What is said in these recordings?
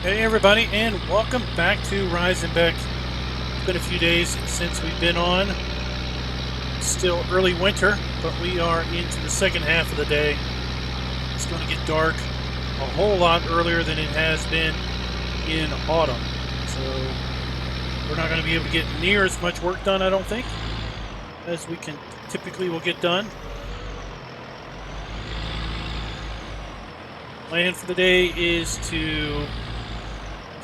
Hey everybody, and welcome back to Riesenbeck. It's been a few days since we've been on. Still early winter, but we are into the second half of the day. It's going to get dark a whole lot earlier than it has been in autumn. So we're not going to be able to get near as much work done, I don't think, as we can typically will get done. Plan for the day is to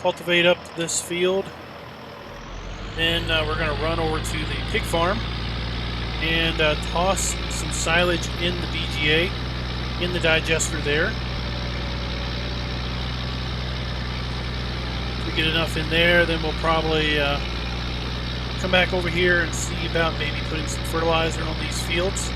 cultivate up this field. Then we're going to run over to the pig farm and toss some silage in the BGA, in the digester there. If we get enough in there, then we'll probably come back over here and see about maybe putting some fertilizer on these fields.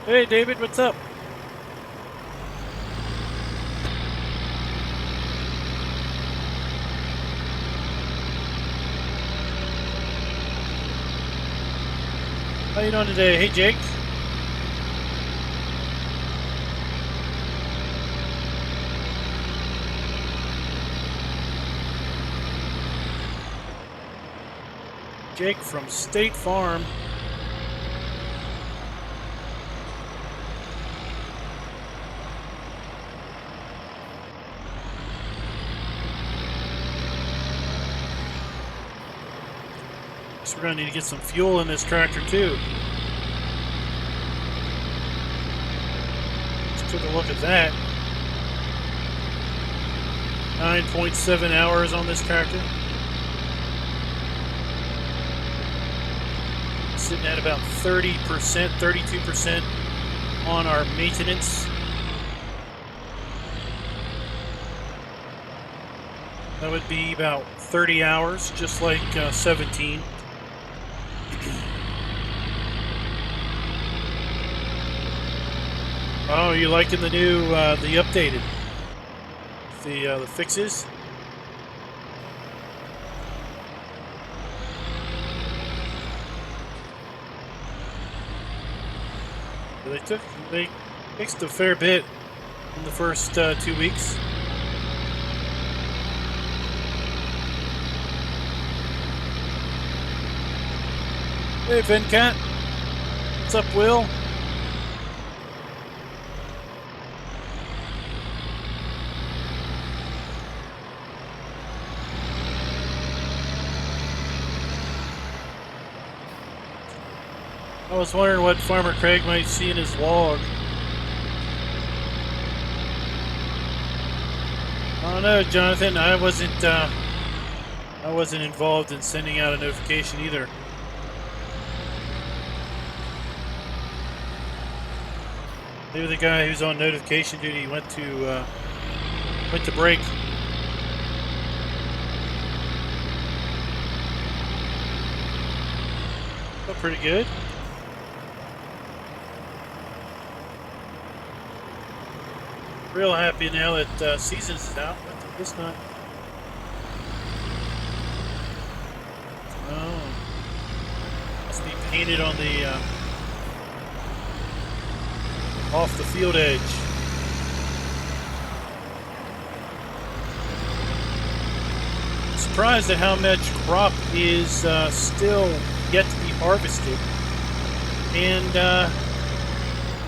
Hey David, what's up? How you doing today? Hey Jake. Jake from State Farm. We're going to need to get some fuel in this tractor too. Let's take a look at that. 9.7 hours on this tractor. Sitting at about 30%, 32% on our maintenance. That would be about 30 hours, just like 17. Oh, you liking the new, the updated, the fixes? They fixed a fair bit in the first 2 weeks. Hey Venkat, what's up, Will? I was wondering what Farmer Craig might see in his log. I don't know, Jonathan. I wasn't involved in sending out a notification either. Maybe the guy who's on notification duty went to break. Oh, pretty good. Real happy now that Seasons is out, but this not. Oh, must be painted on the off the field edge. I'm surprised at how much crop is still yet to be harvested, and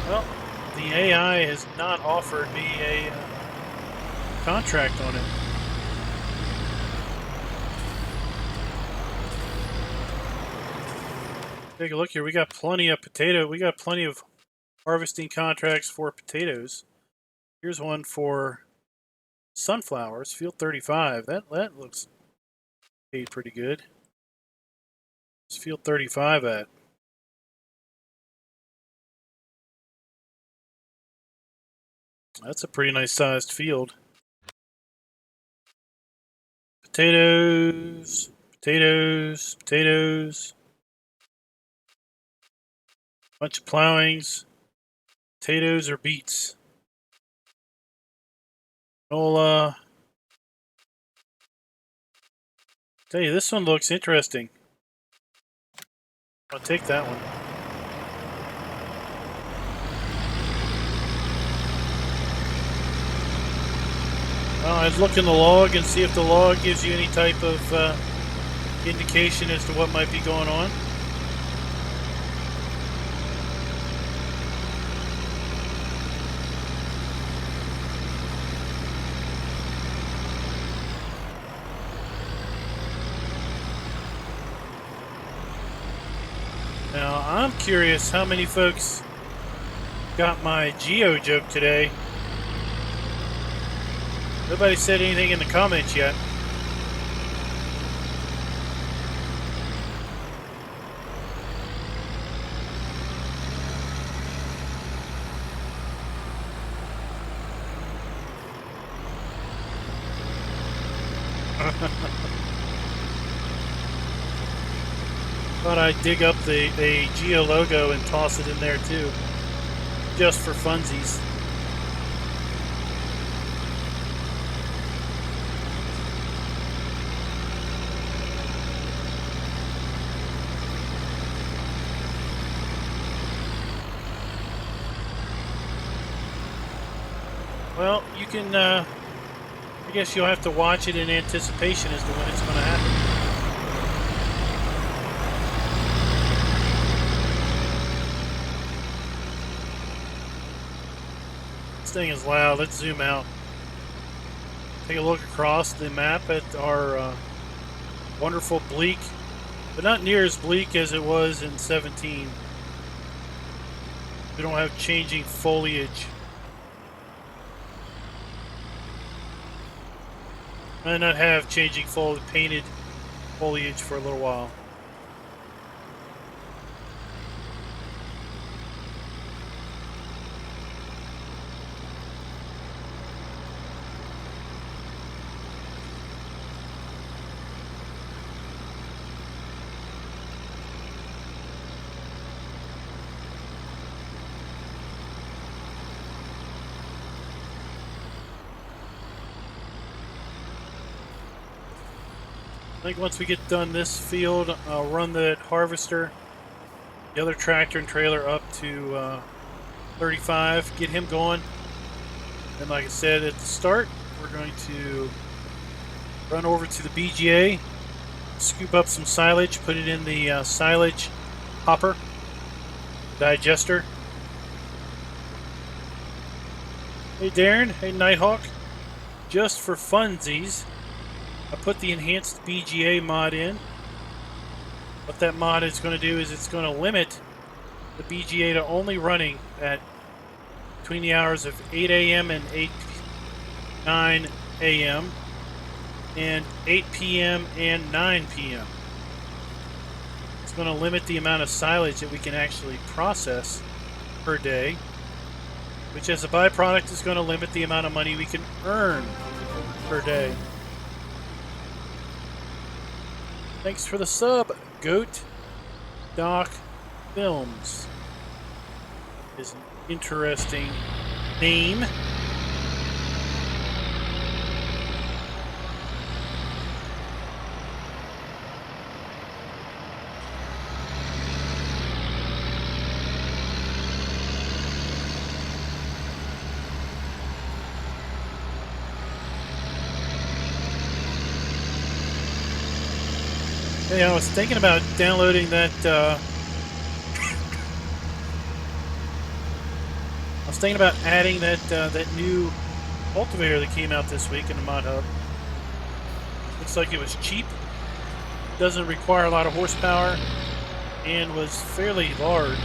well, the AI has not offered me a contract on it. Take a look here. We got plenty of potato. We got plenty of harvesting contracts for potatoes. Here's one for sunflowers, field 35. That looks paid pretty good. It's field 35 at. That's a pretty nice sized field. Potatoes, potatoes, potatoes. Bunch of plowings. Potatoes or beets. I'll tell you, this one looks interesting. I'll take that one. I'd look in the log and see if the log gives you any type of indication as to what might be going on. Now, I'm curious how many folks got my geo joke today. Nobody said anything in the comments yet. Thought I'd dig up the Geo logo and toss it in there too, just for funsies. Well, you can, I guess you'll have to watch it in anticipation as to when it's going to happen. This thing is loud. Let's zoom out. Take a look across the map at our wonderful bleak, but not near as bleak as it was in 17. We don't have changing foliage. Might not have changing painted foliage for a little while. I think once we get done this field, I'll run that harvester, the other tractor and trailer up to 35, get him going. And like I said at the start, we're going to run over to the BGA, scoop up some silage, put it in the silage hopper, digester. Hey Darren, hey Nighthawk, just for funsies, I put the enhanced BGA mod in. What that mod is going to do is it's going to limit the BGA to only running at between the hours of 8 a.m. and 9 a.m. and 8 p.m. and 9 p.m. It's going to limit the amount of silage that we can actually process per day, which as a byproduct is going to limit the amount of money we can earn per day. Thanks for the sub, Goat Doc Films. Is an interesting name. Hey, I was thinking about downloading that. I was thinking about adding that that new cultivator that came out this week in the Mod Hub. Looks like it was cheap, doesn't require a lot of horsepower, and was fairly large.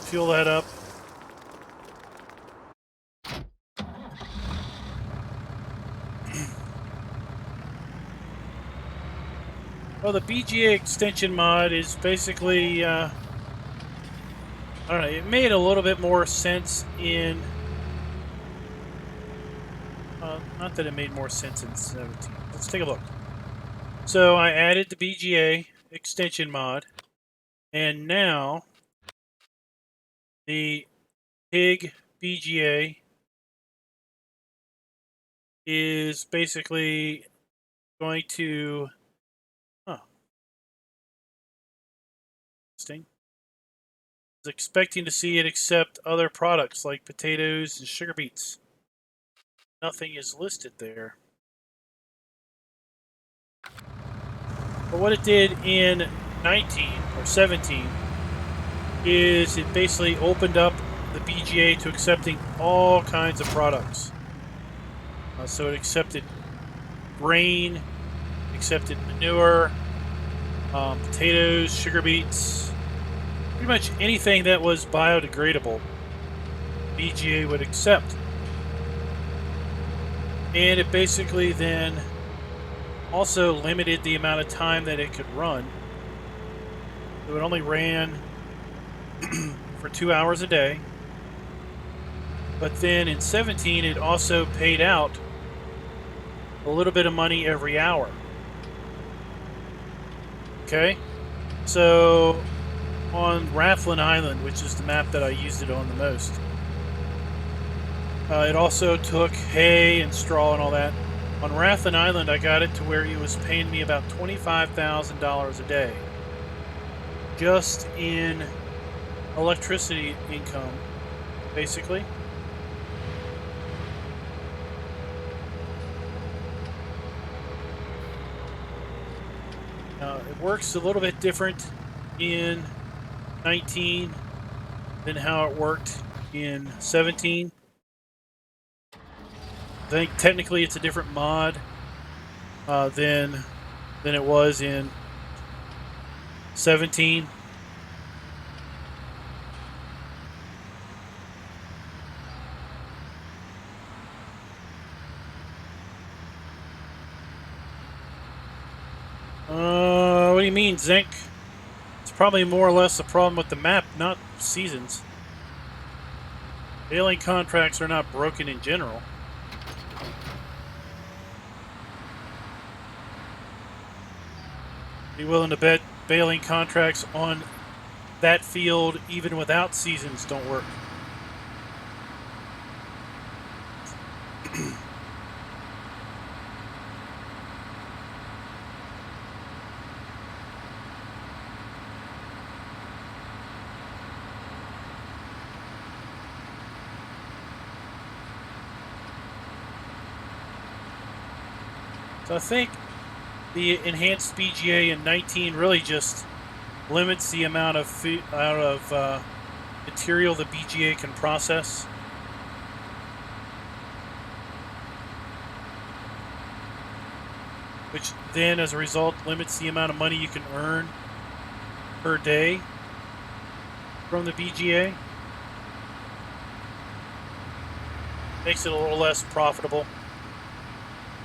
Fuel that up. Well, the BGA extension mod is basically I don't know, it made a little bit more sense in... not that it made more sense in 17. Let's take a look. So I added the BGA extension mod, and now the pig BGA is basically going to... Huh. Interesting. I was expecting to see it accept other products like potatoes and sugar beets. Nothing is listed there. But what it did in 19 or 17 is it basically opened up the BGA to accepting all kinds of products. So it accepted grain, accepted manure, potatoes, sugar beets, pretty much anything that was biodegradable, BGA would accept. And it basically then also limited the amount of time that it could run. So it only ran for 2 hours a day. But then in 17, it also paid out a little bit of money every hour. Okay? So on Rathlin Island, which is the map that I used it on the most, it also took hay and straw and all that. On Rathlin Island, I got it to where it was paying me about $25,000 a day just in electricity income, basically. It works a little bit different in 19 than how it worked in 17. I think technically it's a different mod than it was in 17. What do you mean, Zinc? It's probably more or less a problem with the map, not seasons. Baling contracts are not broken in general. Be willing to bet baling contracts on that field, even without seasons, don't work. So I think the enhanced BGA in 19 really just limits the amount of material the BGA can process. Which then, as a result, limits the amount of money you can earn per day from the BGA. Makes it a little less profitable.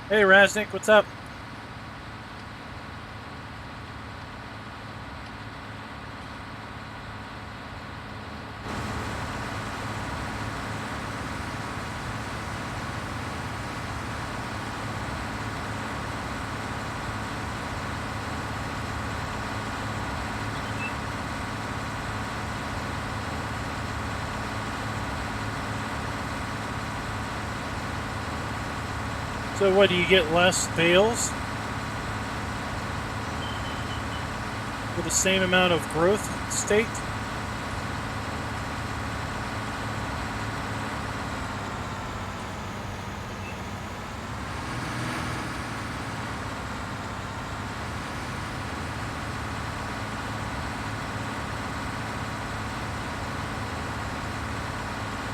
Hey, Raznik, what's up? So what, do you get less bales with the same amount of growth state?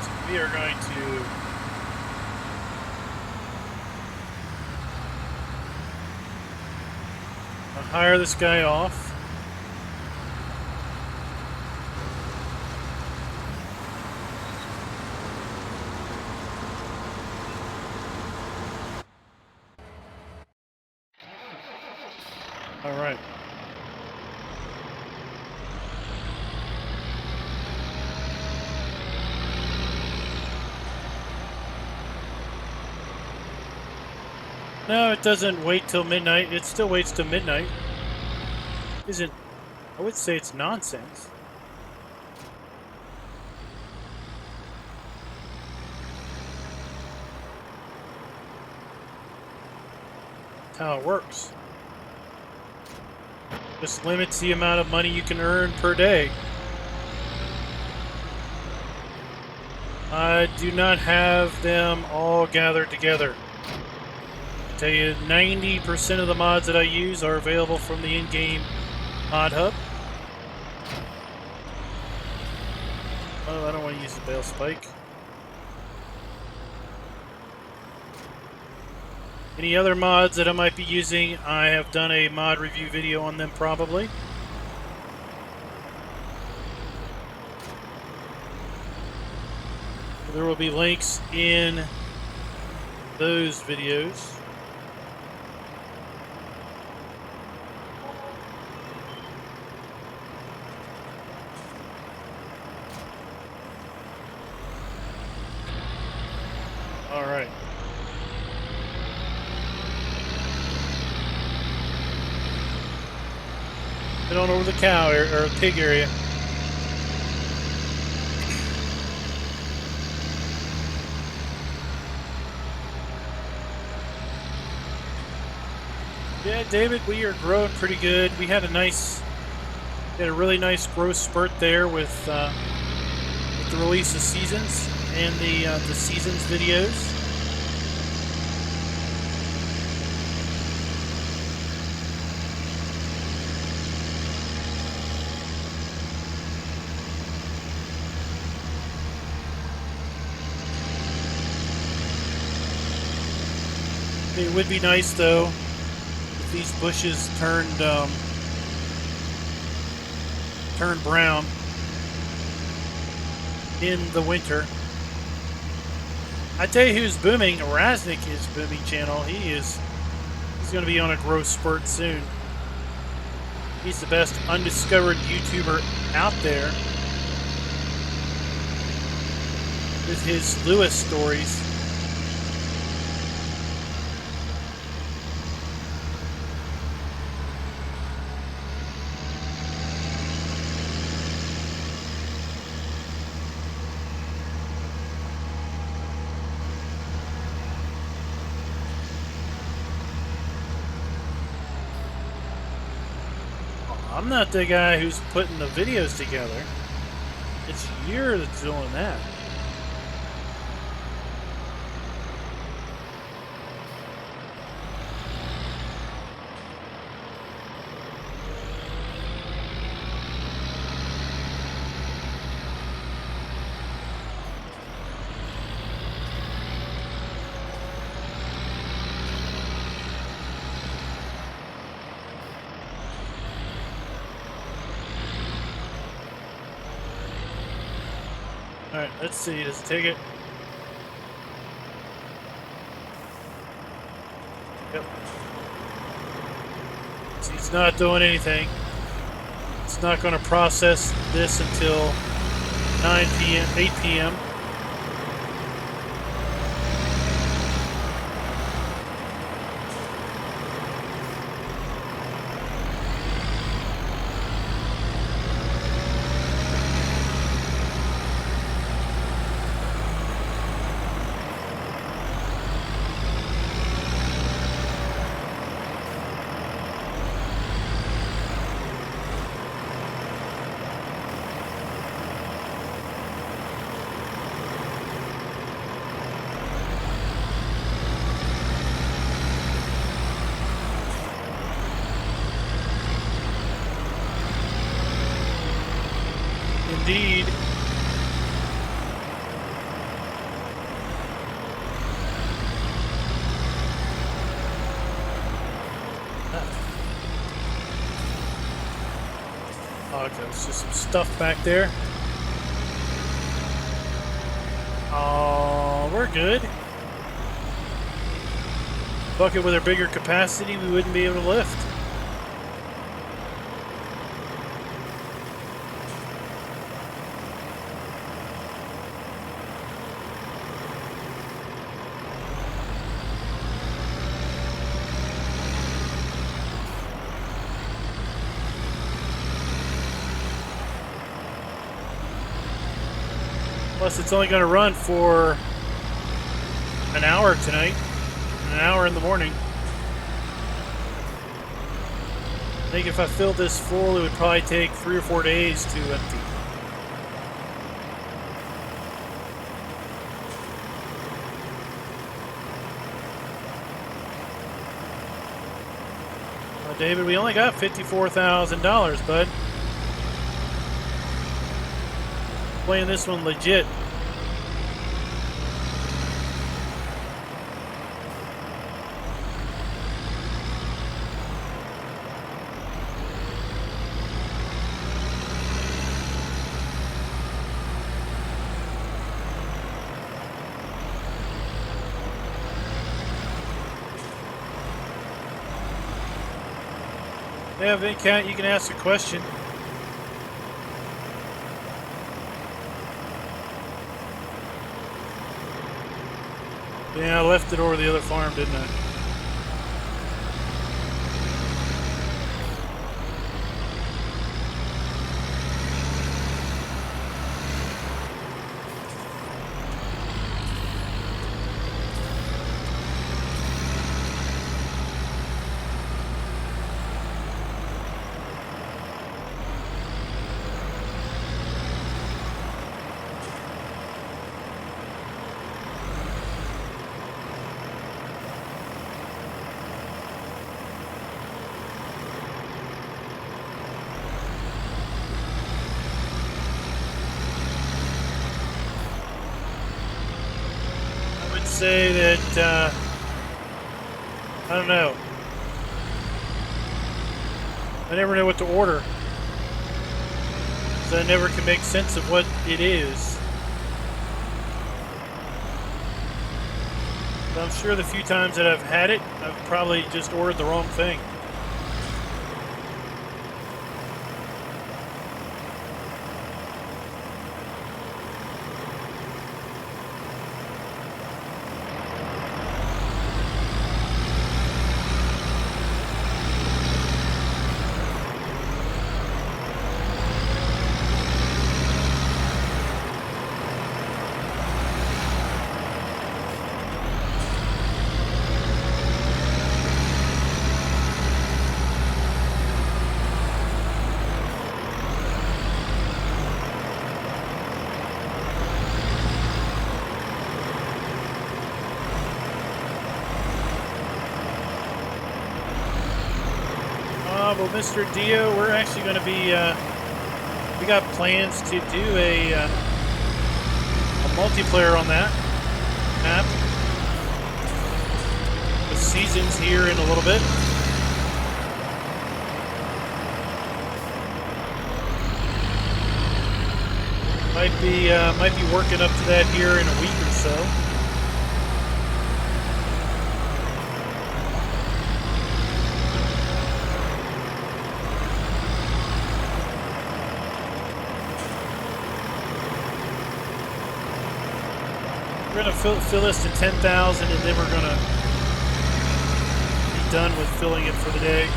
So we are going to hire this guy off. All right. No, it doesn't wait till midnight. It still waits till midnight. Isn't, I would say it's nonsense. That's how it works. Just limits the amount of money you can earn per day. I do not have them all gathered together. I tell you, 90% of the mods that I use are available from the in-game mod hub. Oh, I don't want to use the bale spike. Any other mods that I might be using, I have done a mod review video on them probably. There will be links in those videos. All right. Head on over the cow or pig area. Yeah, David, we are growing pretty good. We had a really nice growth spurt there with the release of seasons and the seasons videos. It would be nice though if these bushes turned brown in the winter. I tell you who's booming. Raznik is booming channel. He's going to be on a growth spurt soon. He's the best undiscovered YouTuber out there with his Lewis stories. I'm not the guy who's putting the videos together. It's you that's doing that. Alright, let's see. Does it take it? Yep. See, it's not doing anything. It's not going to process this until 9 p.m., 8 p.m. Indeed. Okay, there's just some stuff back there. Oh, we're good. Bucket with a bigger capacity, we wouldn't be able to lift. Plus, it's only going to run for an hour tonight, an hour in the morning. I think if I filled this full, it would probably take 3 or 4 days to empty. Well, David, we only got $54,000, bud. Playing this one legit. Yeah, Vincat, you can ask a question. Yeah, I left it over the other farm, didn't I? Say that I don't know. I never know what to order, so I never can make sense of what it is. But I'm sure the few times that I've had it, I've probably just ordered the wrong thing. Well, Mr. Dio, we're actually going to be, we got plans to do a multiplayer on that map with seasons here in a little bit. Might be working up to that here in a week or so. We're going to fill this to 10,000, and then we're going to be done with filling it for the day.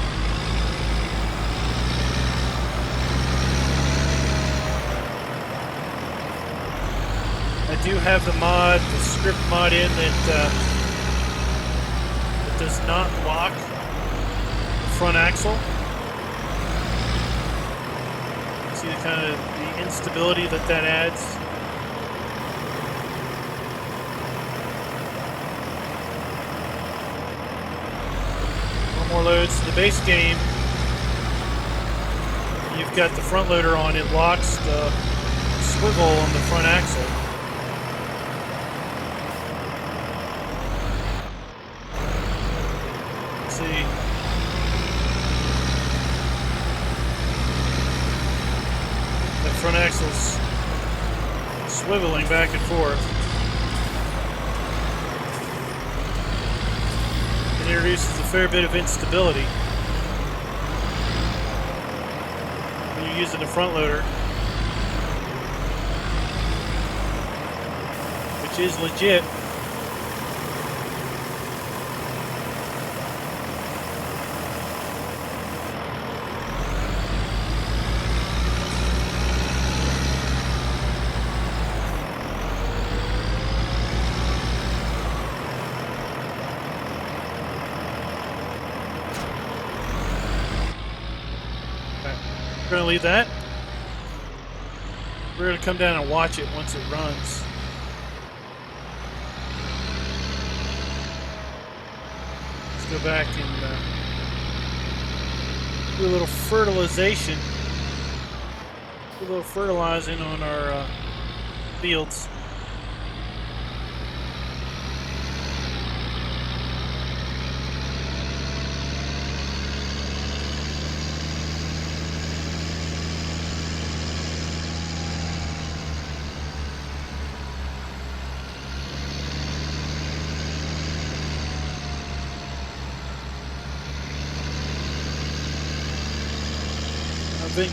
I do have the script mod in that does not lock the front axle. See the kind of the instability that adds. More loads to the base game. You've got the front loader on, it locks the swivel on the front axle. Let's see. The front axle's swiveling back and forth. Introduces a fair bit of instability when you're using the front loader, which is legit. going to leave that. We're going to come down and watch it once it runs. Let's go back and do a little fertilization. Do a little fertilizing on our fields.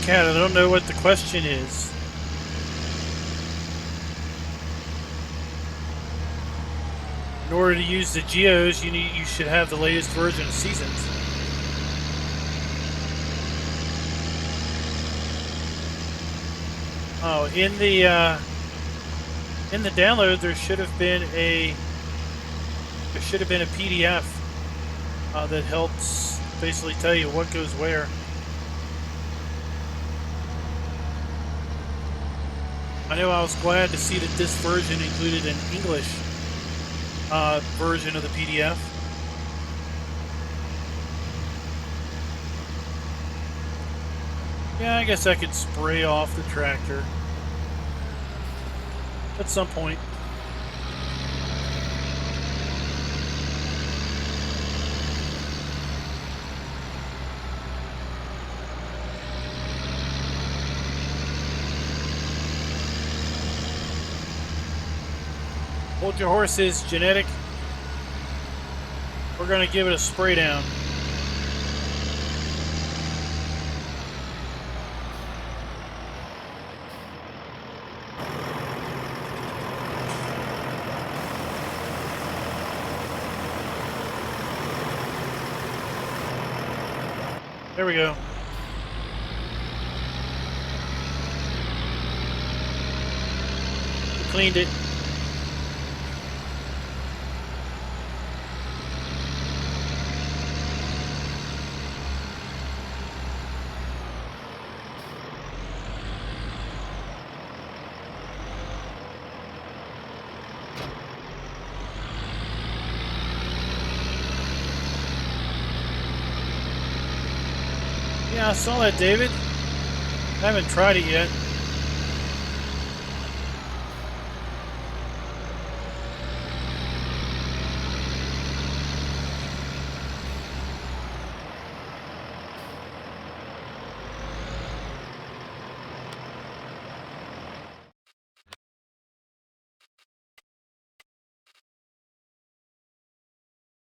Cat, I don't know what the question is. In order to use the geos, you should have the latest version of Seasons. Oh, in the download, there should have been a PDF that helps basically tell you what goes where. I know I was glad to see that this version included an English version of the PDF. Yeah, I guess I could spray off the tractor at some point. Hold your horses, genetic. We're going to give it a spray down. There we go. We cleaned it. Yeah, I saw that, David. I haven't tried it yet.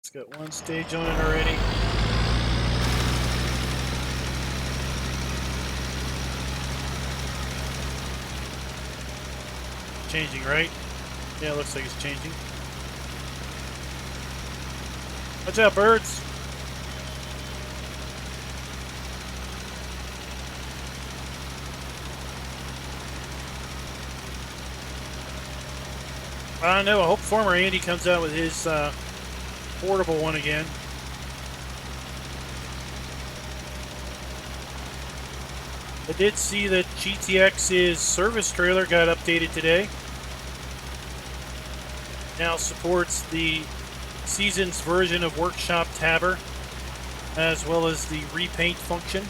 It's got one stage on it already. Changing, right? Yeah, it looks like it's changing. Watch out, birds! I don't know. I hope former Andy comes out with his portable one again. I did see that GTX's service trailer got updated today. Now supports the Seasons version of Workshop Tabber, as well as the repaint function.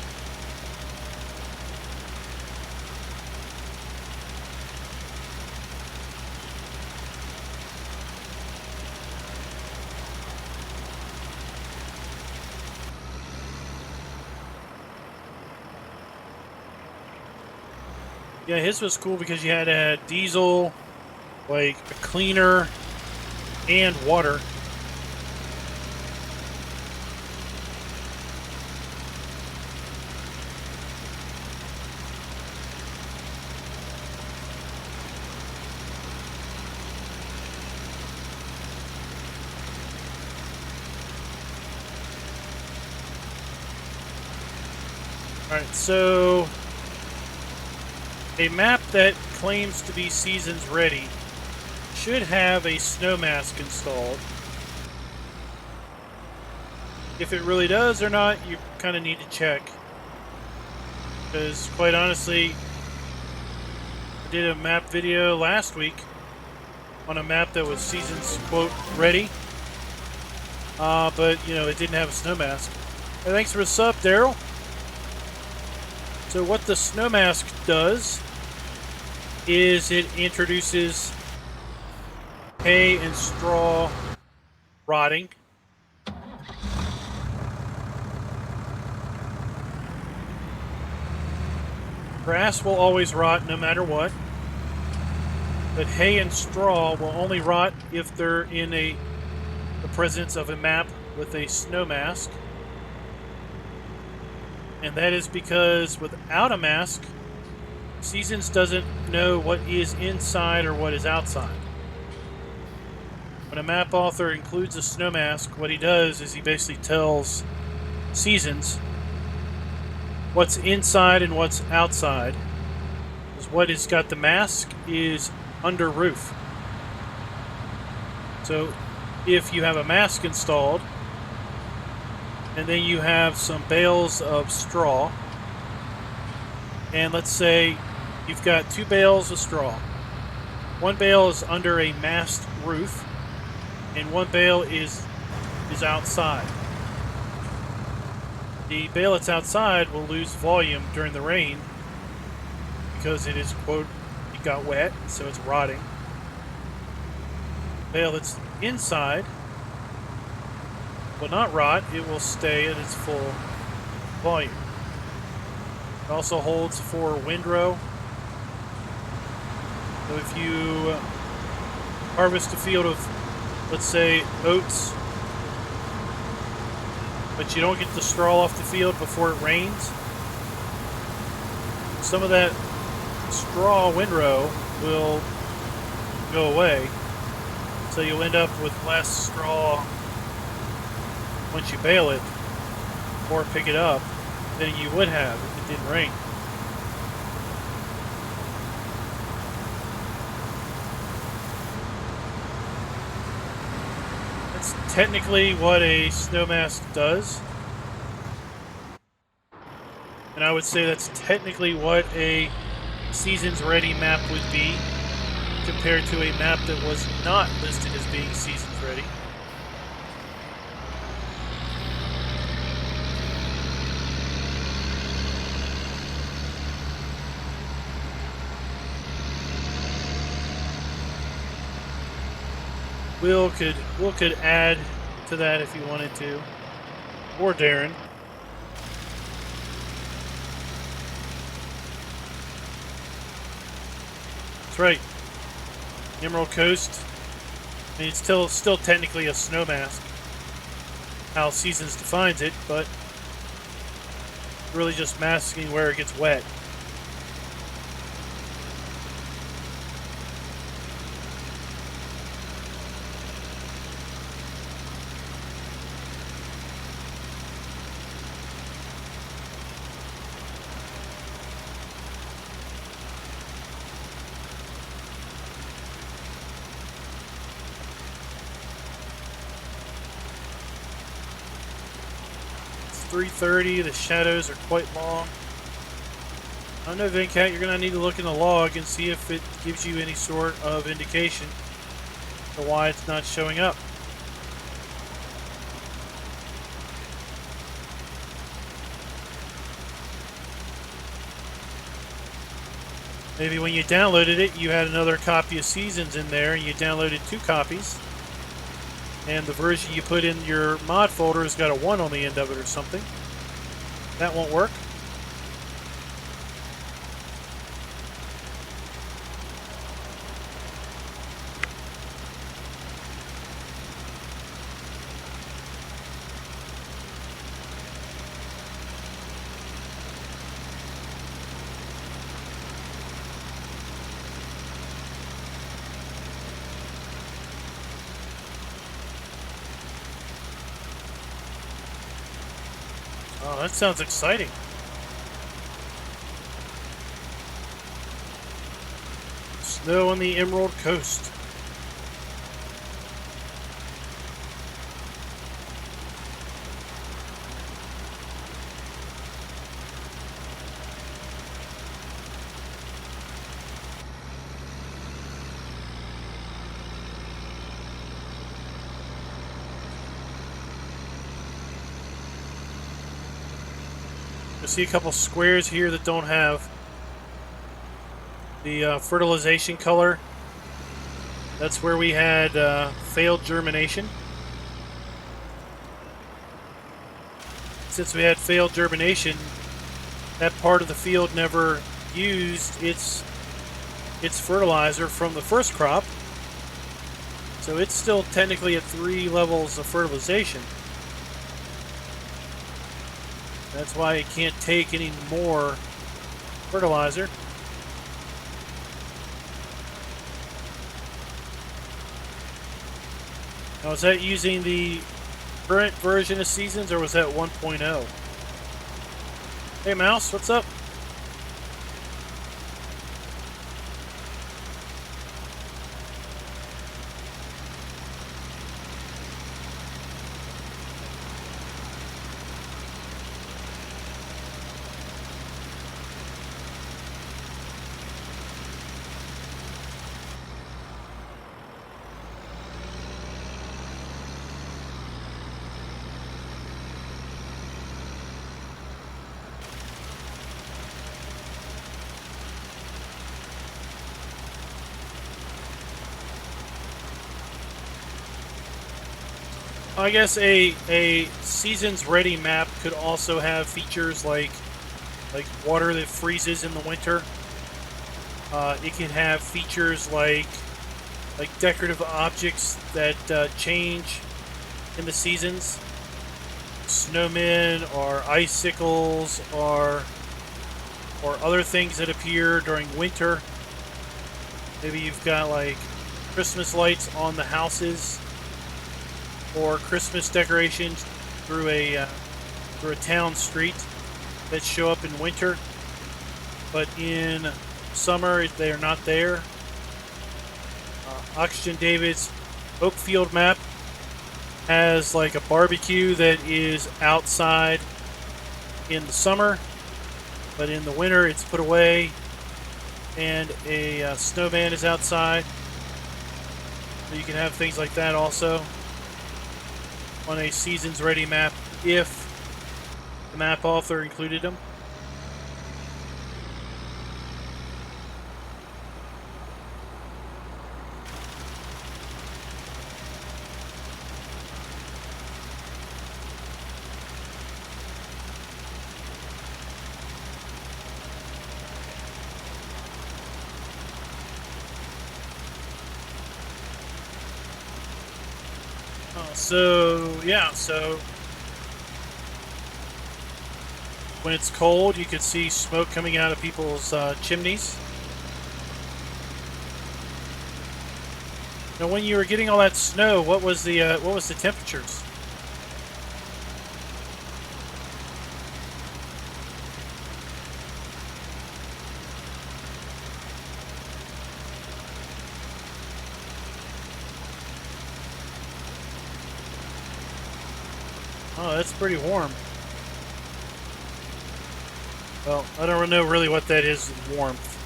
Yeah, his was cool because you had a diesel, like a cleaner, and water. Alright, so a map that claims to be Seasons ready should have a snow mask installed. If it really does or not, you kind of need to check. Because, quite honestly, I did a map video last week on a map that was seasons, quote, ready. But, you know, it didn't have a snow mask. Hey, thanks for the sub, Daryl. So what the snow mask does is it introduces hay and straw rotting. Grass will always rot no matter what, but hay and straw will only rot if they're in the presence of a map with a snow mask. And that is because without a mask, Seasons doesn't know what is inside or what is outside. When a map author includes a snow mask, what he does is he basically tells Seasons what's inside and what's outside. Because what has got the mask is under roof. So if you have a mask installed, and then you have some bales of straw, and let's say you've got 2 bales of straw. One bale is under a masked roof, and one bale is outside. The bale that's outside will lose volume during the rain because it is, quote, it got wet, so it's rotting. The bale that's inside will not rot, it will stay at its full volume. It also holds for windrow. So if you harvest a field of, let's say, oats, but you don't get the straw off the field before it rains, some of that straw windrow will go away. So you'll end up with less straw once you bale it or pick it up than you would have if it didn't rain. That's technically what a snow mask does. And I would say that's technically what a Seasons Ready map would be compared to a map that was not listed as being Seasons Ready. Will could add to that if he wanted to, or Darren. That's right. Emerald Coast. I mean, it's still technically a snow mask, how Seasons defines it, but really just masking where it gets wet. It's 3:30. The shadows are quite long. I don't know, Venkat, you're going to need to look in the log and see if it gives you any sort of indication of why it's not showing up. Maybe when you downloaded it, you had another copy of Seasons in there, and you downloaded 2 copies. And the version you put in your mod folder has got a 1 on the end of it or something. That won't work. Oh, that sounds exciting. Snow on the Emerald Coast. You'll see a couple squares here that don't have the fertilization color. That's where we had failed germination. Since we had failed germination, that part of the field never used its fertilizer from the first crop. So it's still technically at 3 levels of fertilization. That's why it can't take any more fertilizer. Now, is that using the current version of Seasons, or was that 1.0? Hey, Mouse, what's up? I guess a seasons ready map could also have features like water that freezes in the winter. It can have features like decorative objects that change in the seasons. Snowmen or icicles or other things that appear during winter. Maybe you've got like Christmas lights on the houses, or Christmas decorations through a town street that show up in winter, but in summer they're not there. Oxygen David's Oakfield map has like a barbecue that is outside in the summer, but in the winter it's put away, and a snowman is outside. So you can have things like that also on a seasons ready map if the map author included them. So yeah, so when it's cold, you can see smoke coming out of people's chimneys. Now, when you were getting all that snow, what was the temperatures? Oh, that's pretty warm. Well, I don't know really what that is, warmth.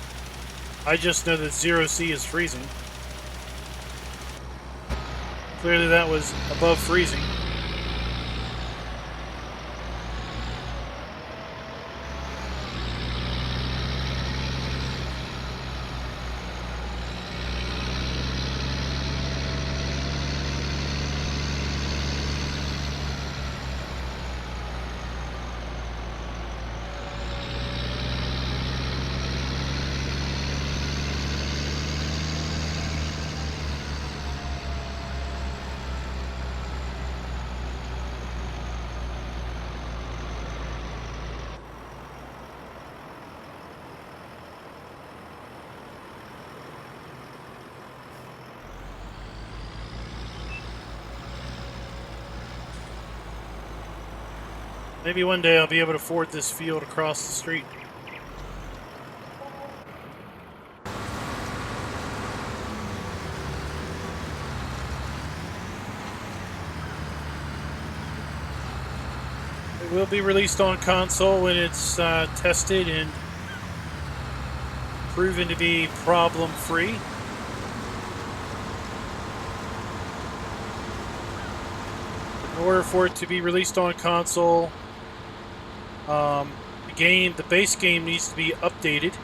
I just know that 0C is freezing. Clearly that was above freezing. Maybe one day I'll be able to ford this field across the street. It will be released on console when it's tested and proven to be problem-free. In order for it to be released on console, game, the base game needs to be updated.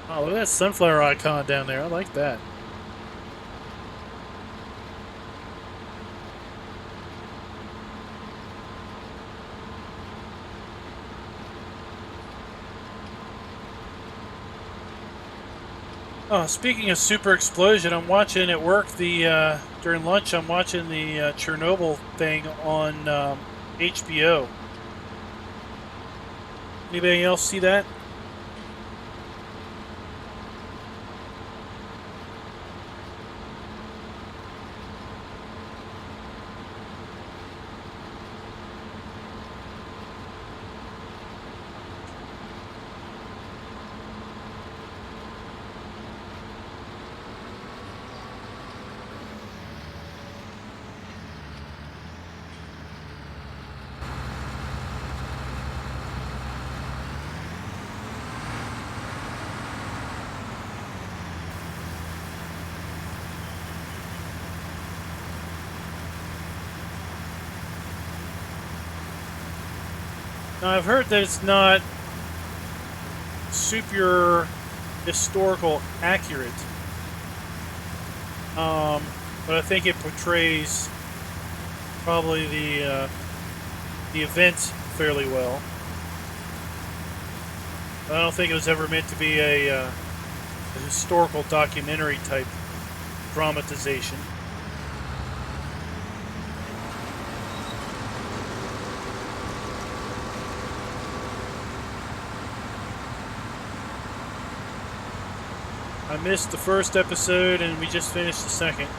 Oh, look at that sunflower icon down there. I like that. Oh, speaking of super explosion, I'm watching at work during lunch. I'm watching the Chernobyl thing on HBO. Anybody else see that? Now, I've heard that it's not super historical accurate, but I think it portrays probably the event fairly well. I don't think it was ever meant to be a historical documentary type dramatization. I missed the first episode and we just finished the second.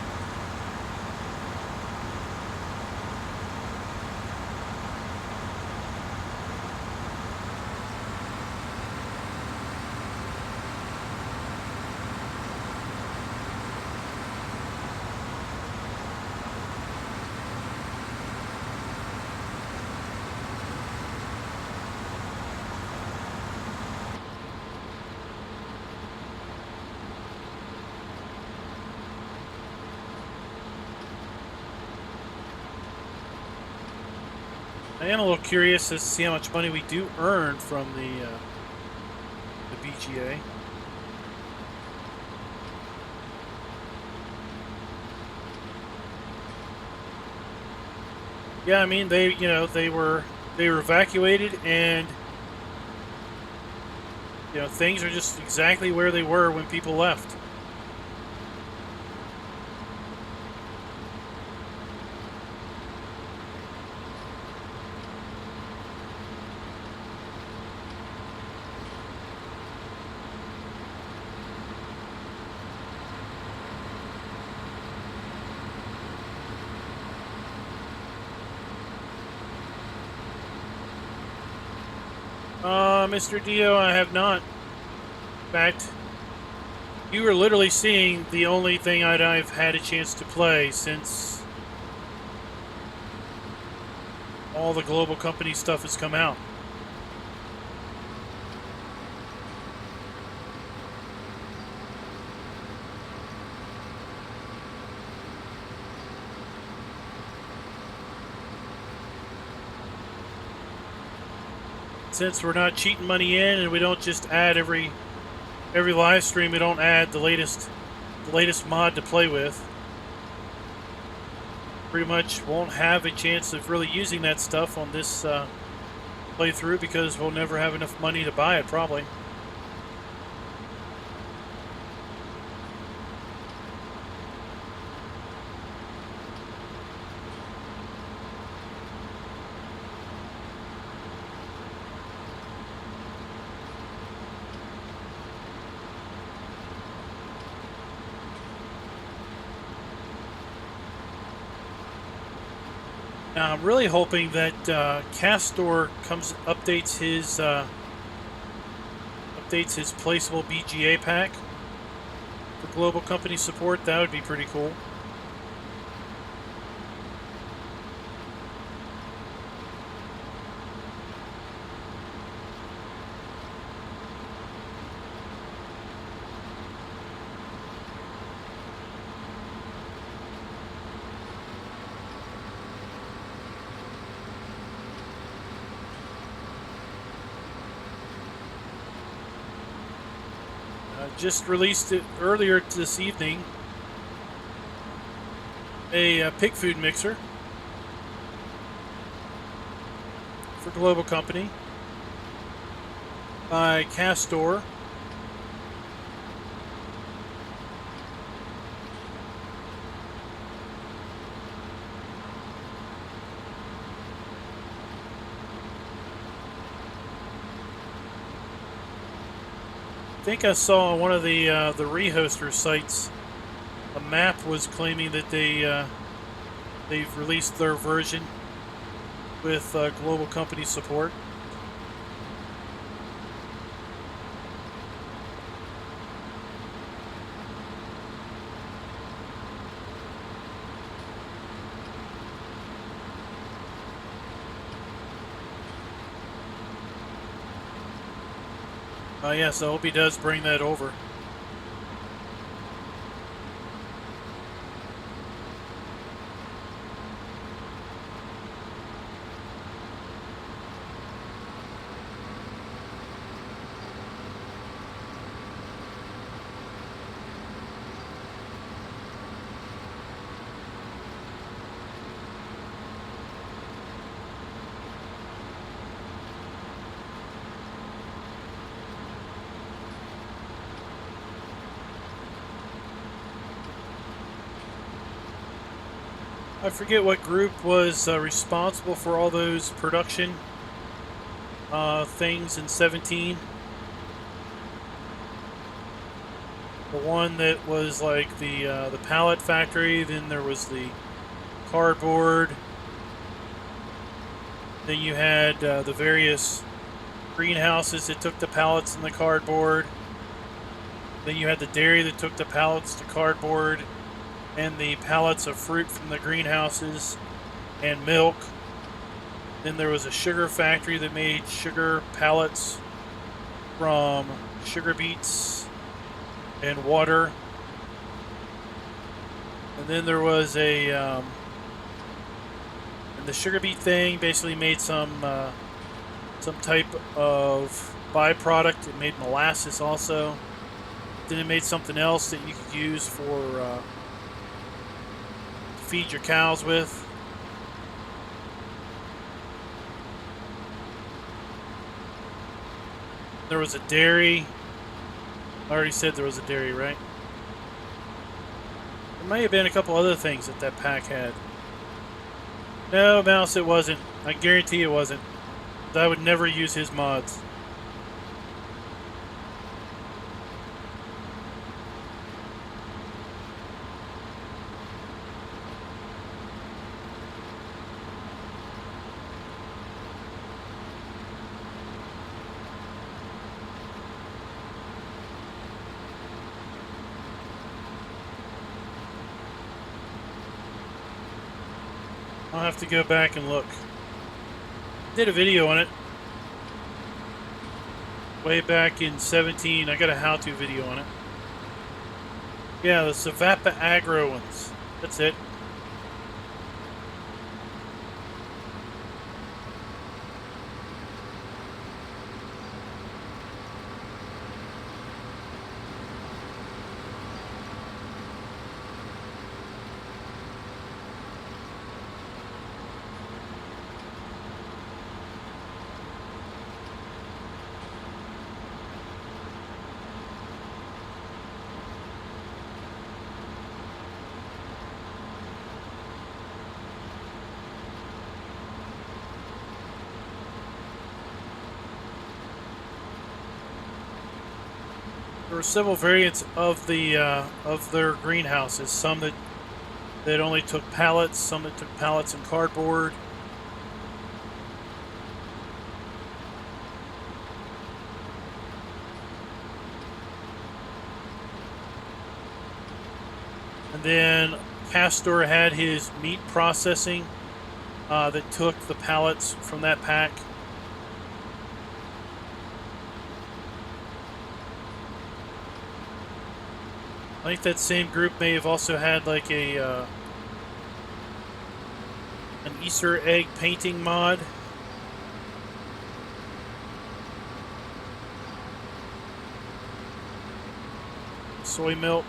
I am a little curious to see how much money we do earn from the BGA. Yeah, I mean they were evacuated, and things are just exactly where they were when people left. Mr. Dio, I have not. In fact, you were literally seeing the only thing I've had a chance to play since all the global company stuff has come out. Since we're not cheating money in, and we don't just add every live stream, we don't add the latest mod to play with. Pretty much won't have a chance of really using that stuff on this playthrough because we'll never have enough money to buy it, probably. Now, I'm really hoping that Castor updates his placeable BGA pack for global company support. That would be pretty cool. just released it earlier this evening. A pig food mixer for Global Company by Castor. I think I saw on one of the rehoster sites, a map was claiming that they've released their version with Global Company support. Yes, I hope he does bring that over. I forget what group was responsible for all those production things in 17. The one that was like the pallet factory, then there was the cardboard, then you had the various greenhouses that took the pallets and the cardboard, then you had the dairy that took the pallets to cardboard, and the pallets of fruit from the greenhouses and milk. Then there was a sugar factory that made sugar pallets from sugar beets and water. And then there was and the sugar beet thing basically made some type of byproduct. It made molasses also. Then it made something else that you could use for feed your cows with. There was a dairy. I already said there was a dairy, right? There may have been a couple other things that pack had. No, Mouse, it wasn't. I guarantee it wasn't. I would never use his mods. I'll have to go back and look. Did a video on it way back in 17. I got a how-to video on it. Yeah, the Savapa Agro ones. That's it. There were several variants of their greenhouses. Some that only took pallets, some that took pallets and cardboard. And then Castor had his meat processing that took the pallets from that pack. I think that same group may have also had like an Easter egg painting mod. soy milk.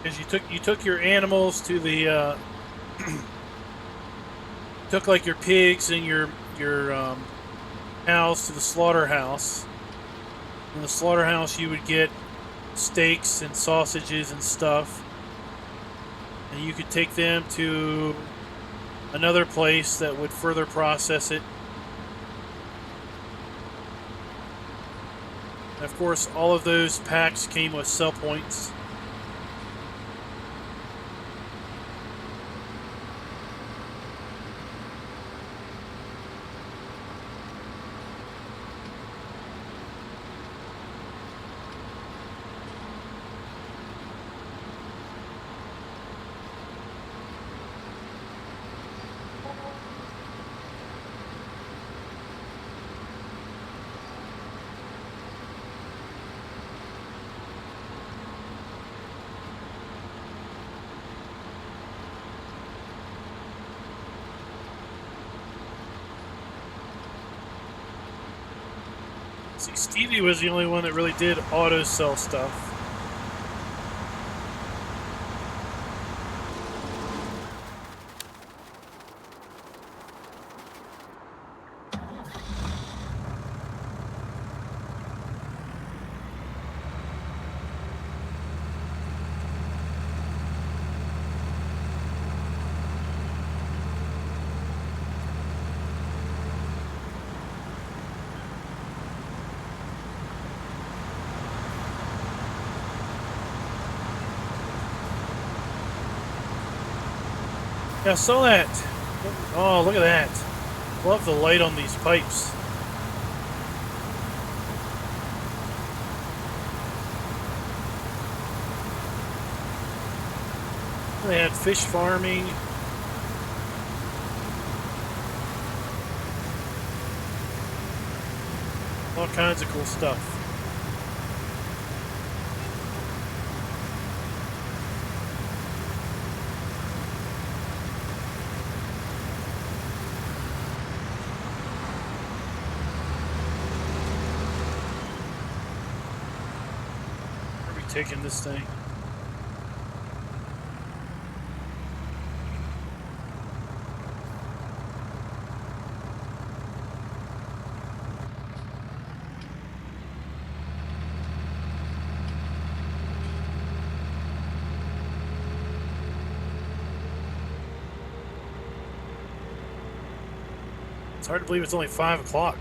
Because you took your animals to the took like your pigs and your cows to the slaughterhouse. In the slaughterhouse, you would get steaks and sausages and stuff, and you could take them to another place that would further process it. And of course, all of those packs came with sell points. See, Stevie was the only one that really did auto sell stuff. Yeah, I saw that. Oh, look at that. Love the light on these pipes. They had fish farming. All kinds of cool stuff. Taking this thing. It's hard to believe it's only 5 o'clock.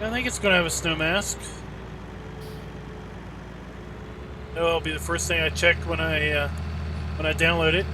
I think it's going to have a snow mask. It'll be the first thing I check when I download it.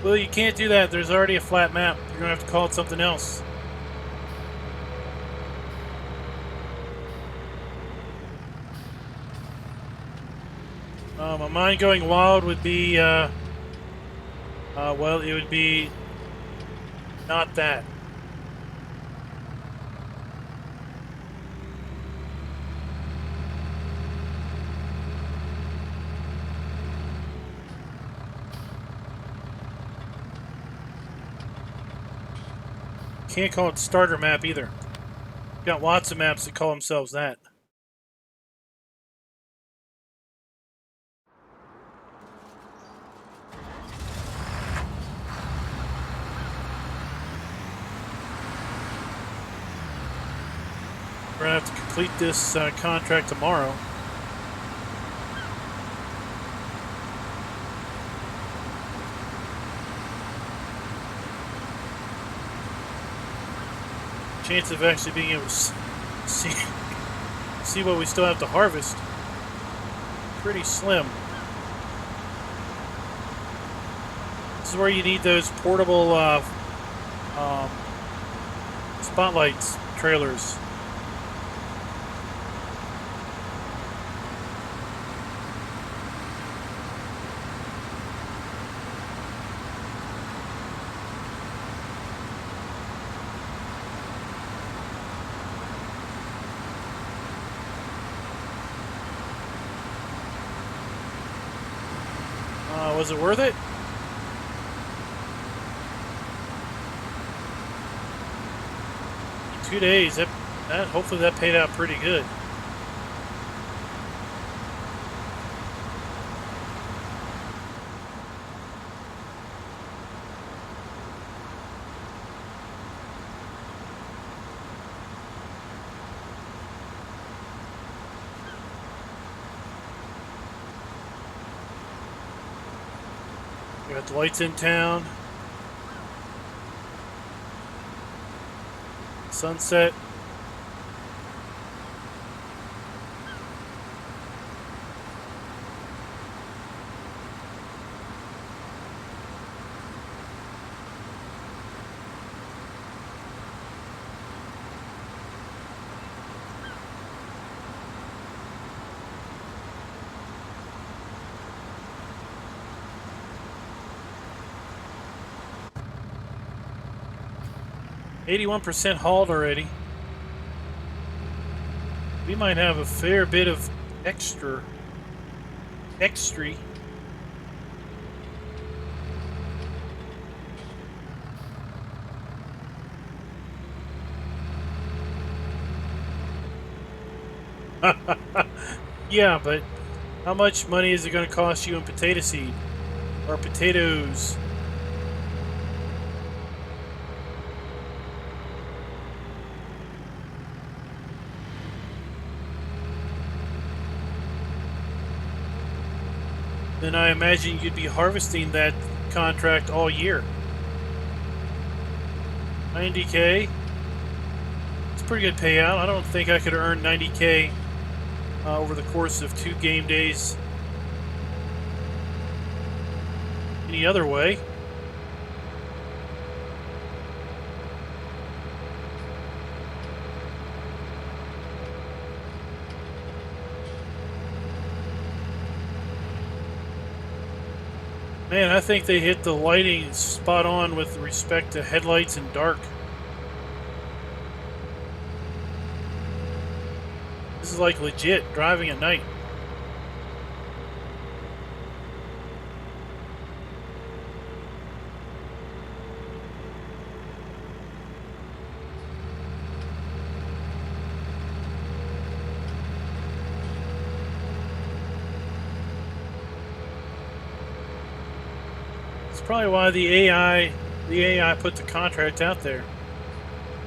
Well, you can't do that. There's already a flat map. You're gonna have to call it something else. My mind going wild would be, well, it would be not that. Can't call it starter map either. Got lots of maps that call themselves that. We're gonna have to complete this contract tomorrow. Chance of actually being able to see what we still have to harvest, pretty slim. This is where you need those portable spotlights trailers. Was it worth it? In 2 days, that hopefully that paid out pretty good. We got the lights in town. Sunset. %, hauled already. We might have a fair bit of extra. Yeah, but how much money is it going to cost you in potato seed or potatoes? Then I imagine you'd be harvesting that contract all year. 90K. It's a pretty good payout. I don't think I could earn 90K over the course of 2 game days any other way. Man, I think they hit the lighting spot on with respect to headlights and dark. This is like legit driving at night. Probably why the AI put the contract out there.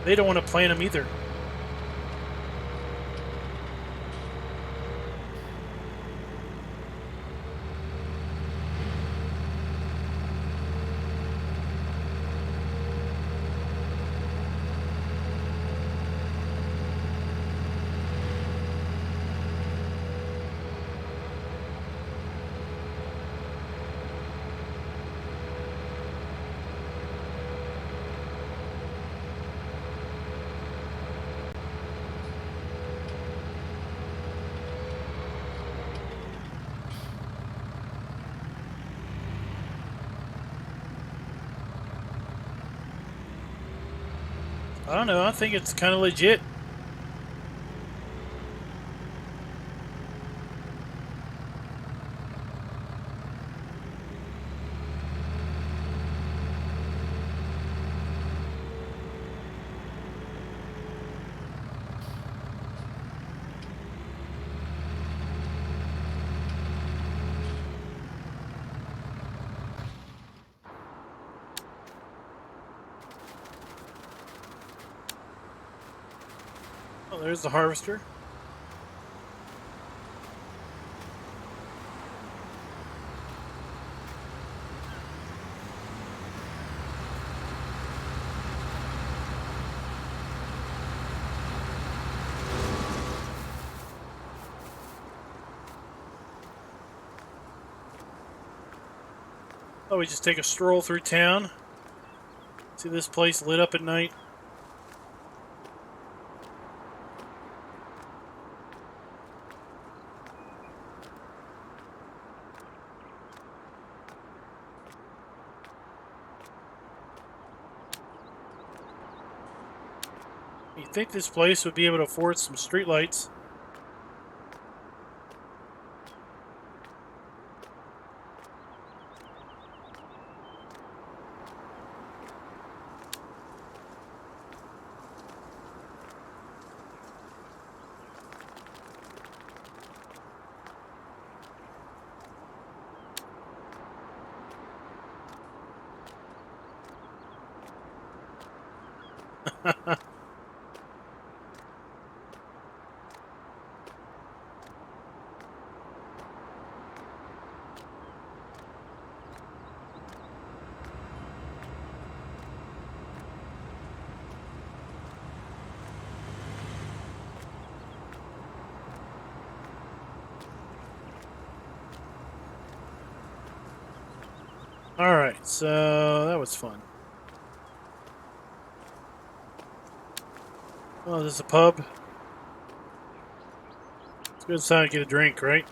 They don't want to plan them either. I don't know. I think it's kind of legit. Oh, there's the harvester. Oh, we just take a stroll through town. See this place lit up at night. You'd think this place would be able to afford some streetlights. Alright, so that was fun. Oh, this is a pub. Let's go inside and get a drink, right?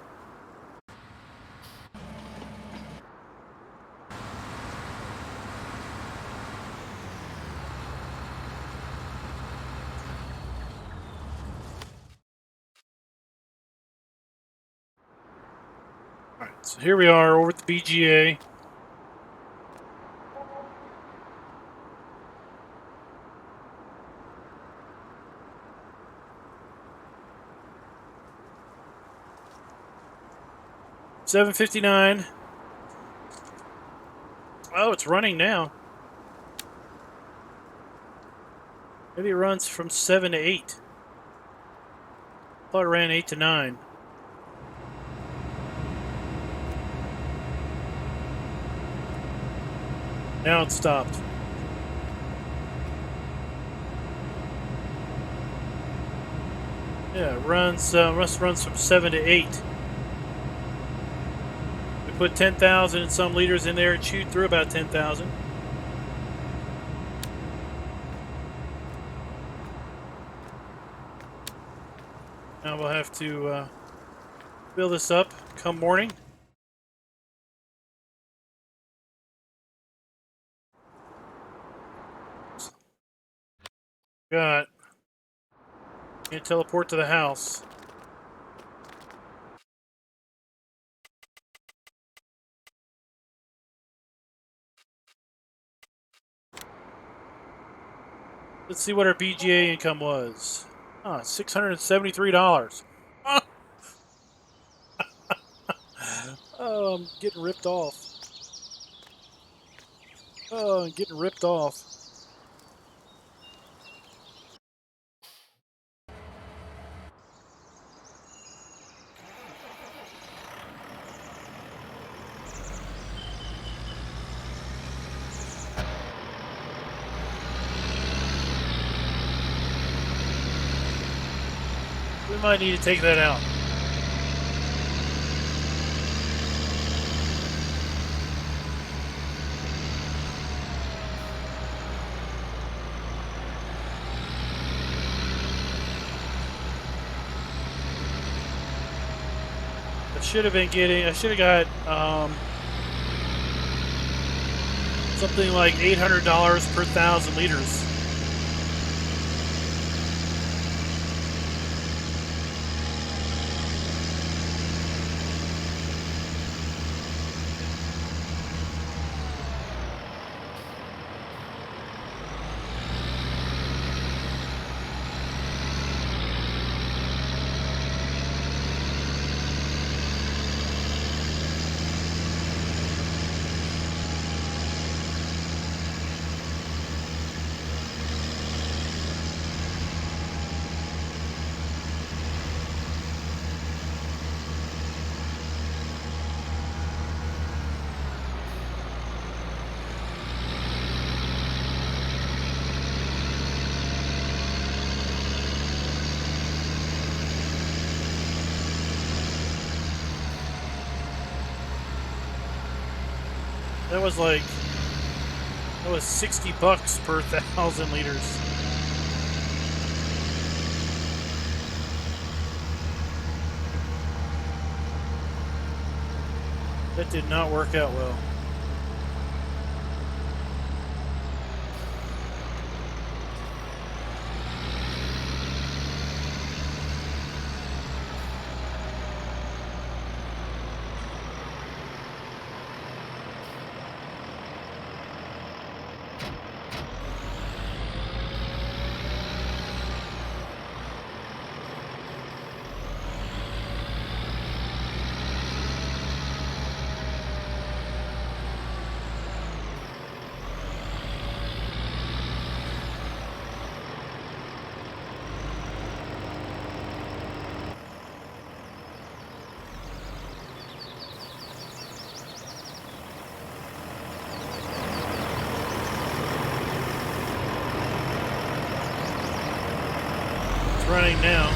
Alright, so here we are over at the BGA. $7.59. Oh, it's running now. Maybe it runs from 7 to 8. Thought it ran 8 to 9. Now it's stopped. Yeah, it runs from 7 to 8. We put 10,000 and some liters in there and chewed through about 10,000. Now we'll have to fill this up come morning. Got. Can't teleport to the house. Let's see what our BGA income was. Ah, $673. Oh, I'm getting ripped off. Oh, I'm getting ripped off. We might need to take that out. I should have got something like $800 per 1,000 liters. That was like, that was $60 per 1,000 liters. That did not work out well. Running now.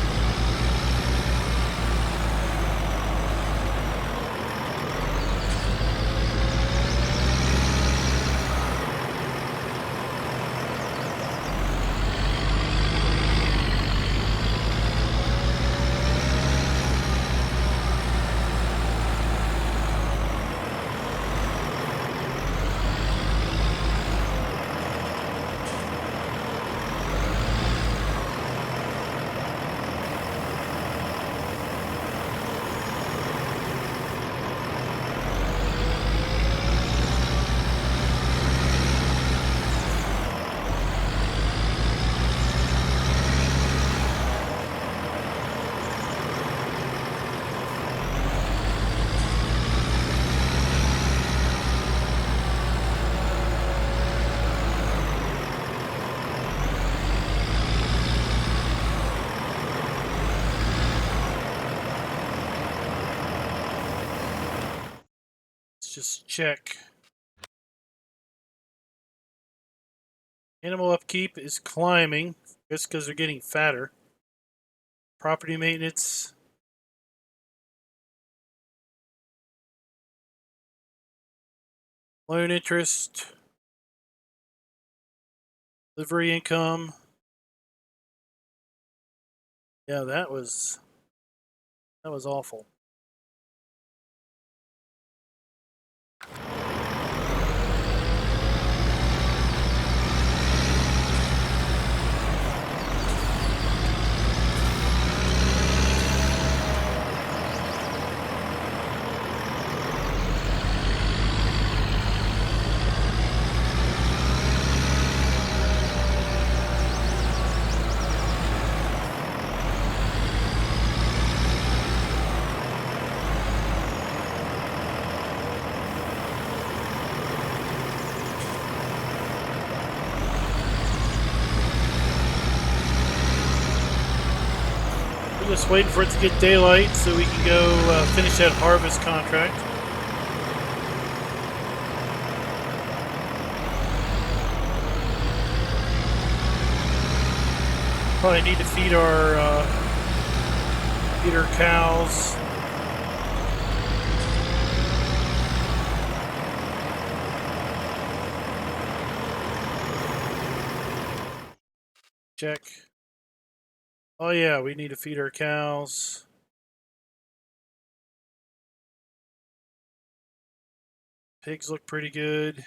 Just check. Animal upkeep is climbing, just because they're getting fatter. Property maintenance. Loan interest. Livery income. Yeah, that was awful. Just waiting for it to get daylight so we can go finish that harvest contract. Probably need to feed our cows. Check. Oh yeah, we need to feed our cows. Pigs look pretty good.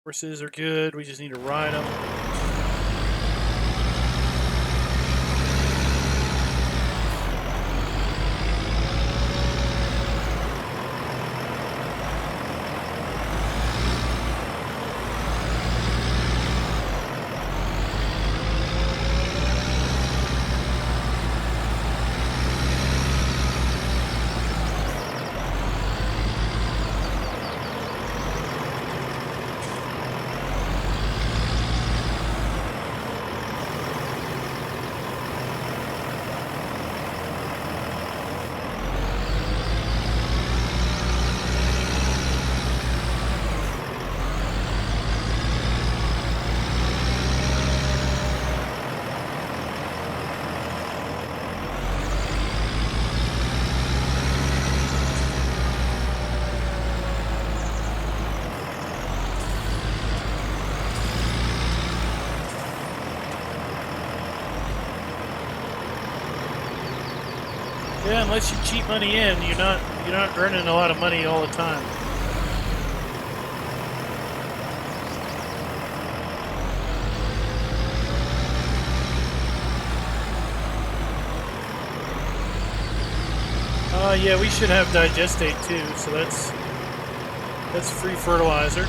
Horses are good. We just need to ride them. Yeah, unless you cheat money in, you're not earning a lot of money all the time. Yeah, we should have digestate too, so that's free fertilizer.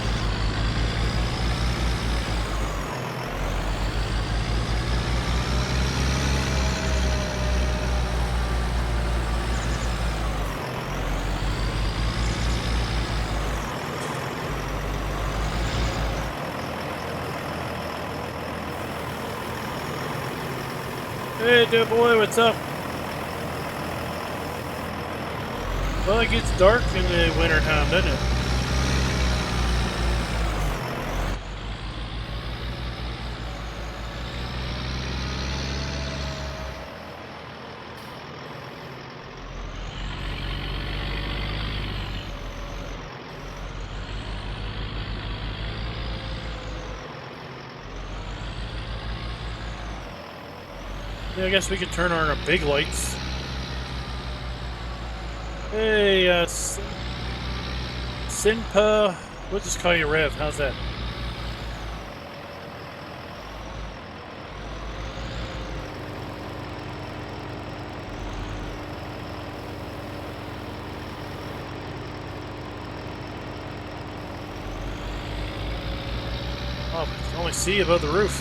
Hey, dear boy, what's up? Well, it gets dark in the winter time, doesn't it? Yeah, I guess we could turn on our big lights. Hey, Sinpa, we'll just call you Rev. How's that? Oh, I can only see above the roof.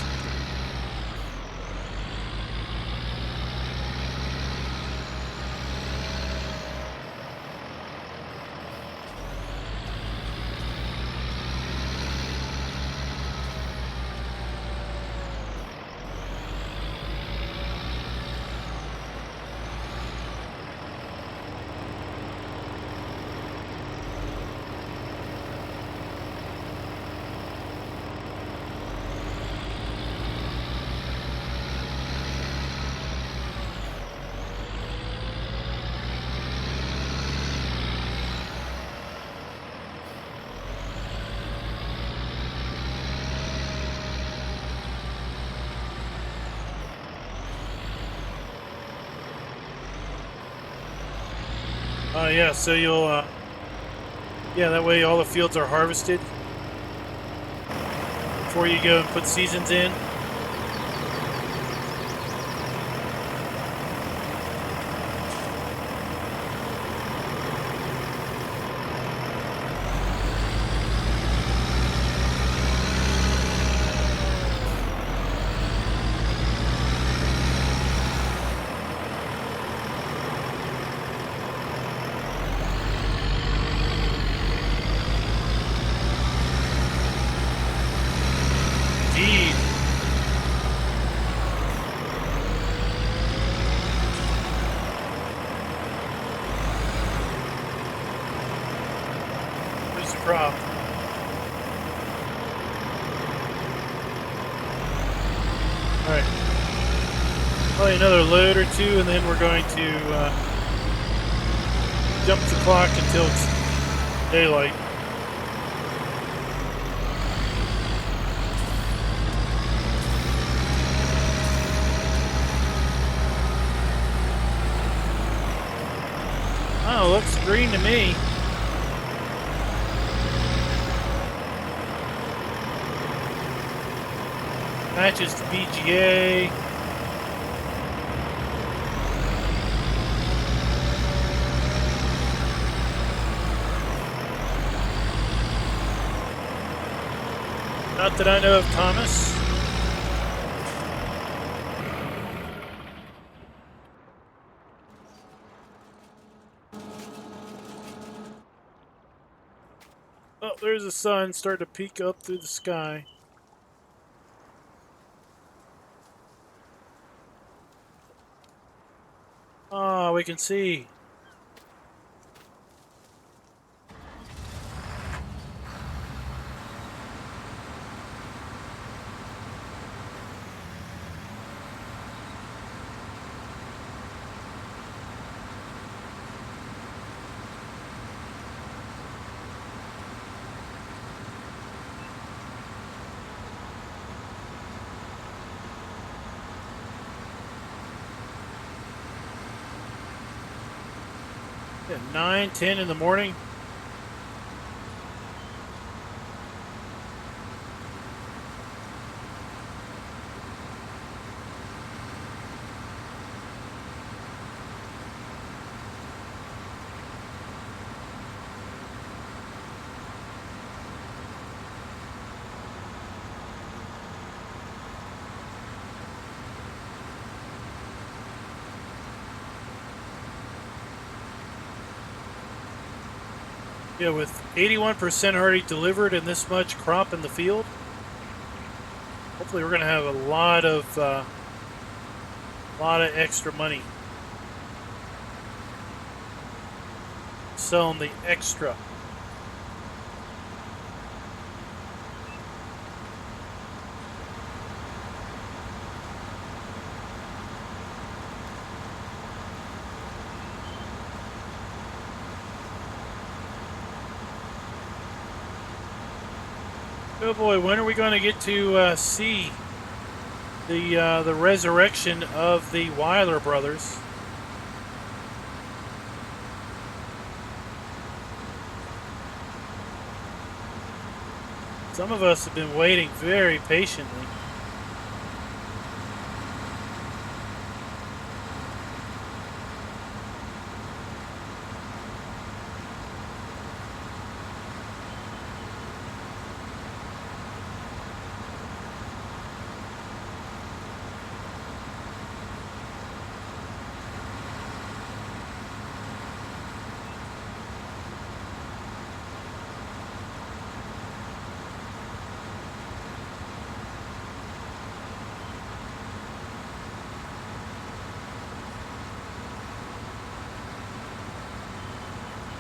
Yeah, so you'll, yeah, that way all the fields are harvested before you go and put seasons in. Indeed. Where's the crop? Alright. Probably another load or two, and then we're going to jump the clock until it's daylight. Oh, looks green to me. Matches to BGA. Not that I know of, Thomas. Oh, there's the sun starting to peek up through the sky. Ah, we can see. At 9, 10 in the morning. Yeah, with 81% already delivered and this much crop in the field, hopefully we're going to have a lot of extra money. Selling the extra. Oh boy, when are we going to get to see the resurrection of the Weiler brothers? Some of us have been waiting very patiently.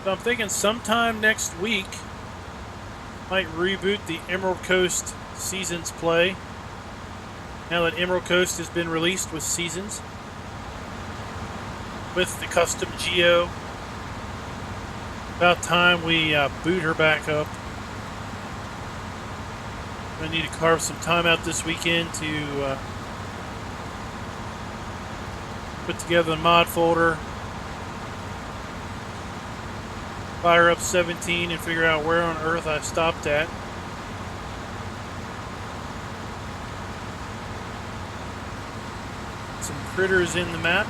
So I'm thinking sometime next week might reboot the Emerald Coast Seasons play. Now that Emerald Coast has been released with Seasons, with the custom geo, about time we boot her back up. I need to carve some time out this weekend to put together the mod folder, fire up 17 and figure out where on earth I stopped at. Some critters in the map.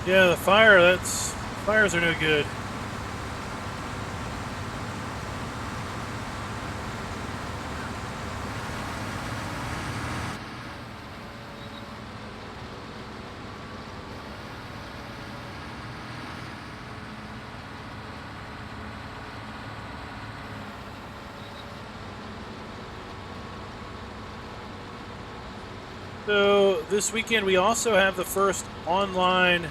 Yeah, the fires are no good. So this weekend we also have the first online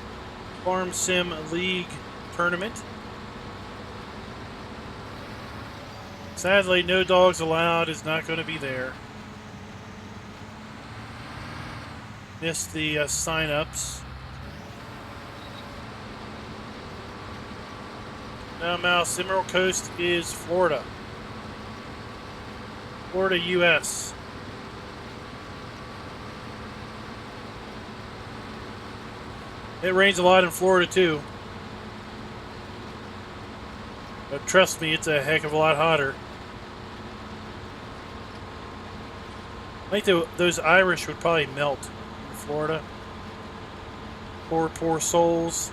Farm Sim League tournament. Sadly, No Dogs Allowed is not going to be there. Missed the sign-ups. Now, Mouse, Emerald Coast is Florida. Florida, U.S. It rains a lot in Florida, too. But trust me, it's a heck of a lot hotter. I think those Irish would probably melt in Florida. Poor, poor souls.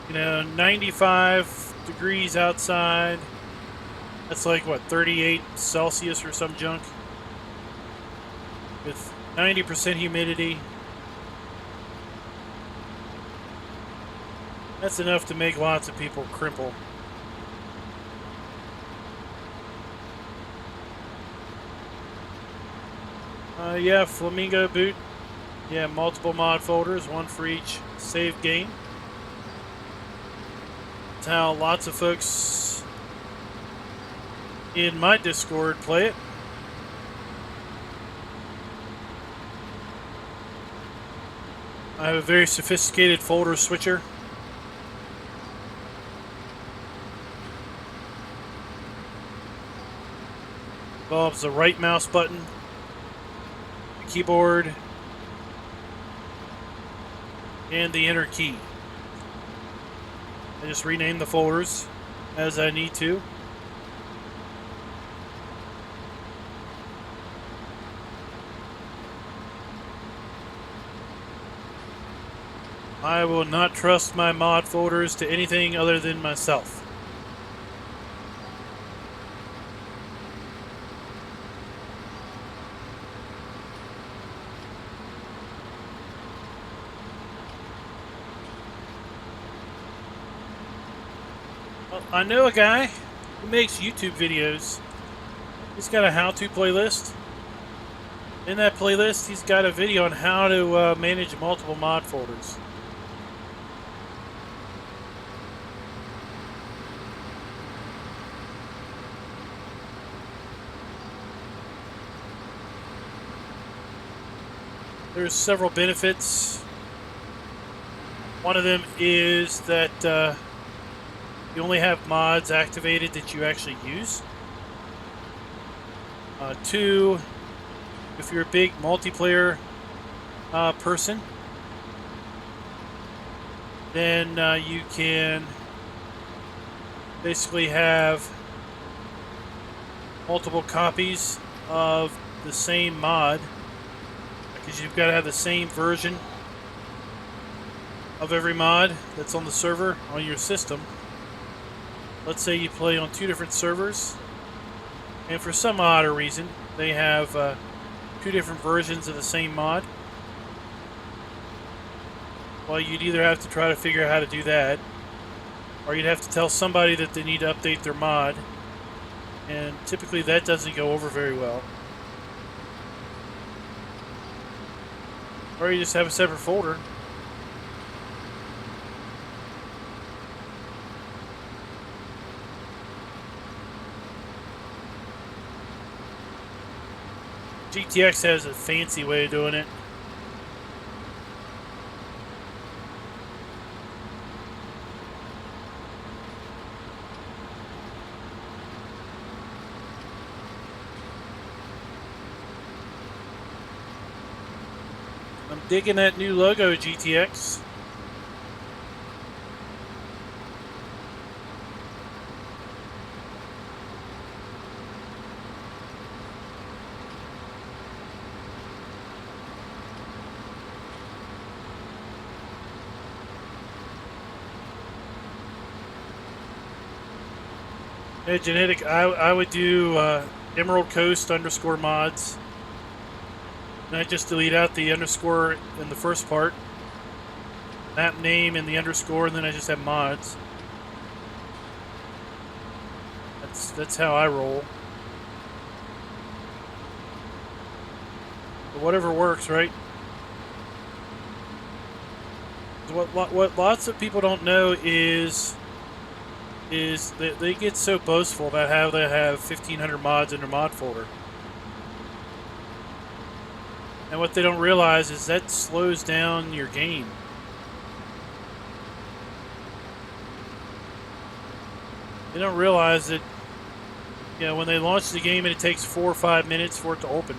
You know, 95 degrees outside. That's like, what, 38 Celsius or some junk? With 90% humidity. That's enough to make lots of people crimple. Yeah, Flamingo boot. Yeah, multiple mod folders, one for each save game. That's how lots of folks in my Discord play it. I have a very sophisticated folder switcher. Involves the right mouse button, the keyboard, and the enter key. I just rename the folders as I need to. I will not trust my mod folders to anything other than myself. I know a guy who makes YouTube videos. He's got a how-to playlist. In that playlist, he's got a video on how to manage multiple mod folders. There's several benefits. One of them is that you only have mods activated that you actually use. Two, if you're a big multiplayer person, then you can basically have multiple copies of the same mod, because you've got to have the same version of every mod that's on the server on your system. Let's say you play on 2 different servers, and for some odd reason they have 2 different versions of the same mod. Well, you'd either have to try to figure out how to do that, or you'd have to tell somebody that they need to update their mod, and typically that doesn't go over very well. Or you just have a separate folder. GTX has a fancy way of doing it. I'm digging that new logo, GTX. Hey, Genetic, I would do Emerald Coast _ mods. And I just delete out the underscore in the first part. Map name and the underscore, and then I just have mods. That's how I roll. But whatever works, right? What lots of people don't know is that they get so boastful about how they have 1,500 mods in their mod folder. And what they don't realize is that slows down your game. They don't realize that, you know, when they launch the game and it takes 4 or 5 minutes for it to open,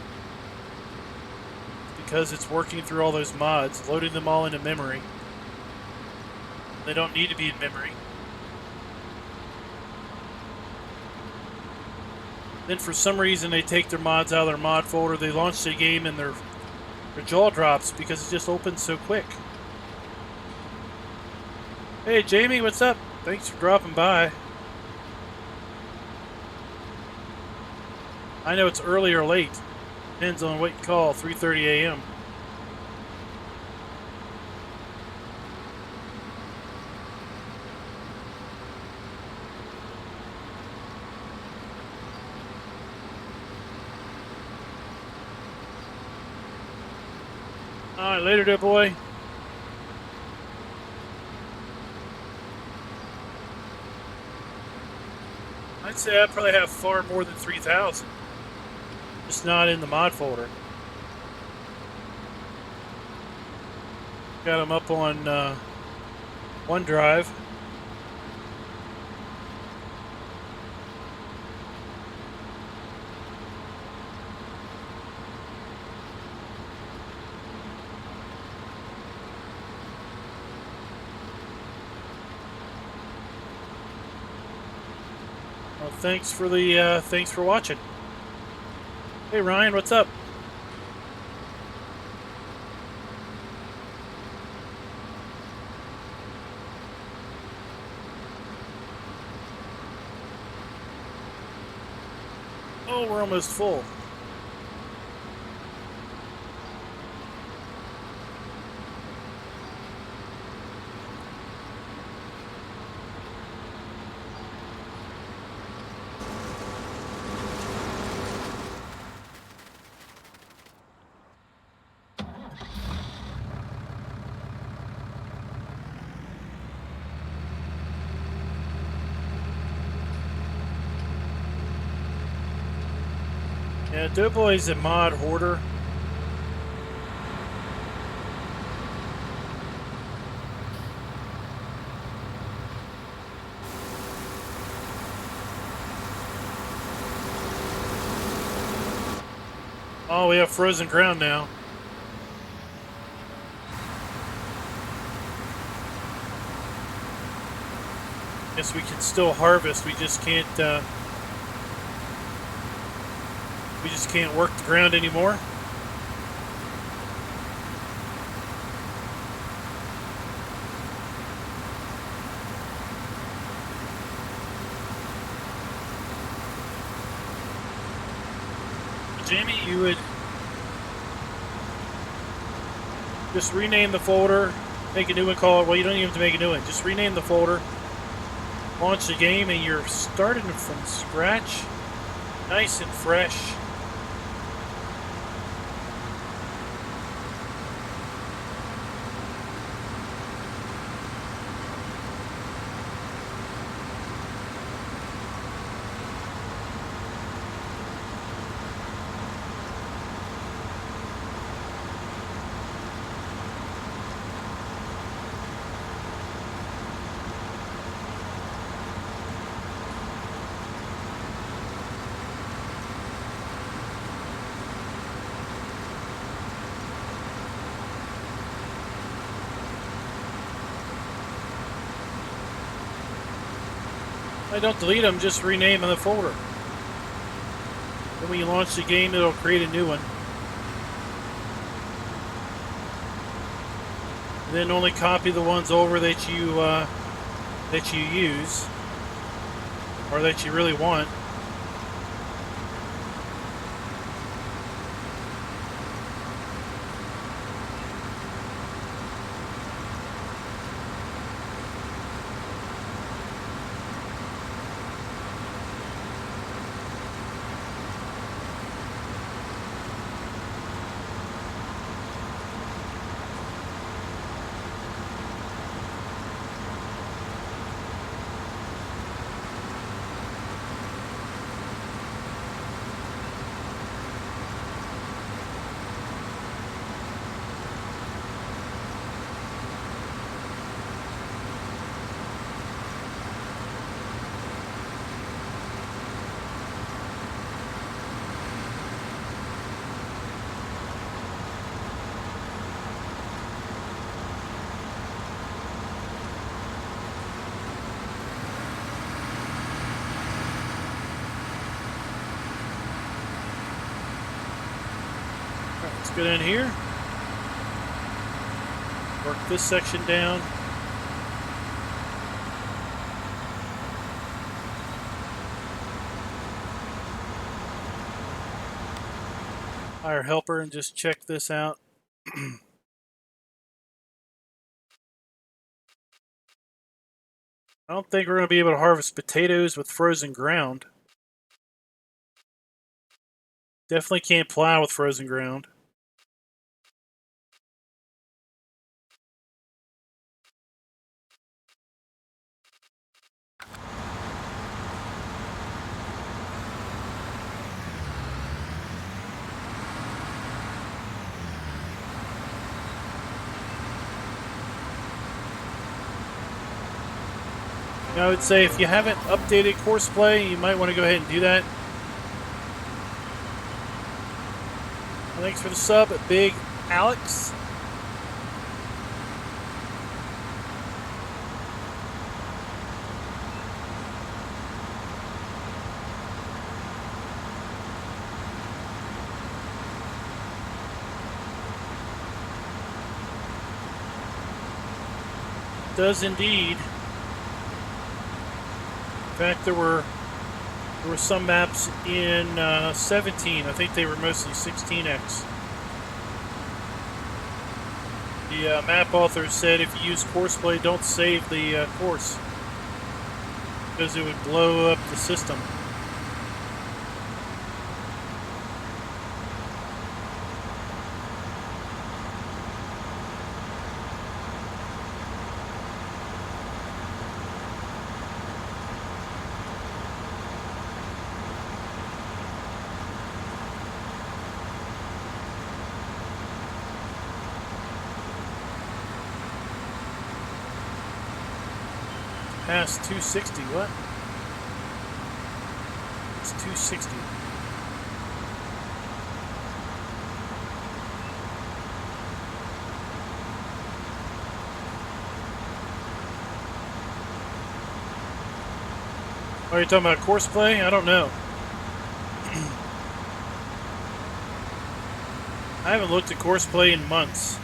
because it's working through all those mods, loading them all into memory. They don't need to be in memory. Then for some reason they take their mods out of their mod folder, they launch the game and their jaw drops because it just opens so quick. Hey Jamie, what's up? Thanks for dropping by. I know it's early or late. Depends on what you call 3:30 a.m. All right, later there, boy. I'd say I probably have far more than 3,000. Just not in the mod folder. Got them up on OneDrive. Well, thanks for watching. Hey Ryan, what's up? Oh, we're almost full. Yeah, Doughboy's a mod hoarder. Oh, we have frozen ground now. Guess we can still harvest. We just can't work the ground anymore. Jamie, you would just rename the folder, make a new one, call it, well, you don't even have to make a new one. Just rename the folder, launch the game, and you're starting from scratch, nice and fresh. I don't delete them, just rename the folder. Then when you launch the game, it'll create a new one. Then only copy the ones over that you use or that you really want. Let's get in here. Work this section down. Hire a helper and just check this out. I don't think we're going to be able to harvest potatoes with frozen ground. Definitely can't plow with frozen ground. I would say if you haven't updated Courseplay, you might want to go ahead and do that. Thanks for the sub, Big Alex. Does indeed. In fact, there were some maps in 17. I think they were mostly 16x. The map author said if you use Courseplay, don't save the course because it would blow up the system. Past 260, what? It's 260. Are you talking about Courseplay? I don't know. I haven't looked at Courseplay in months.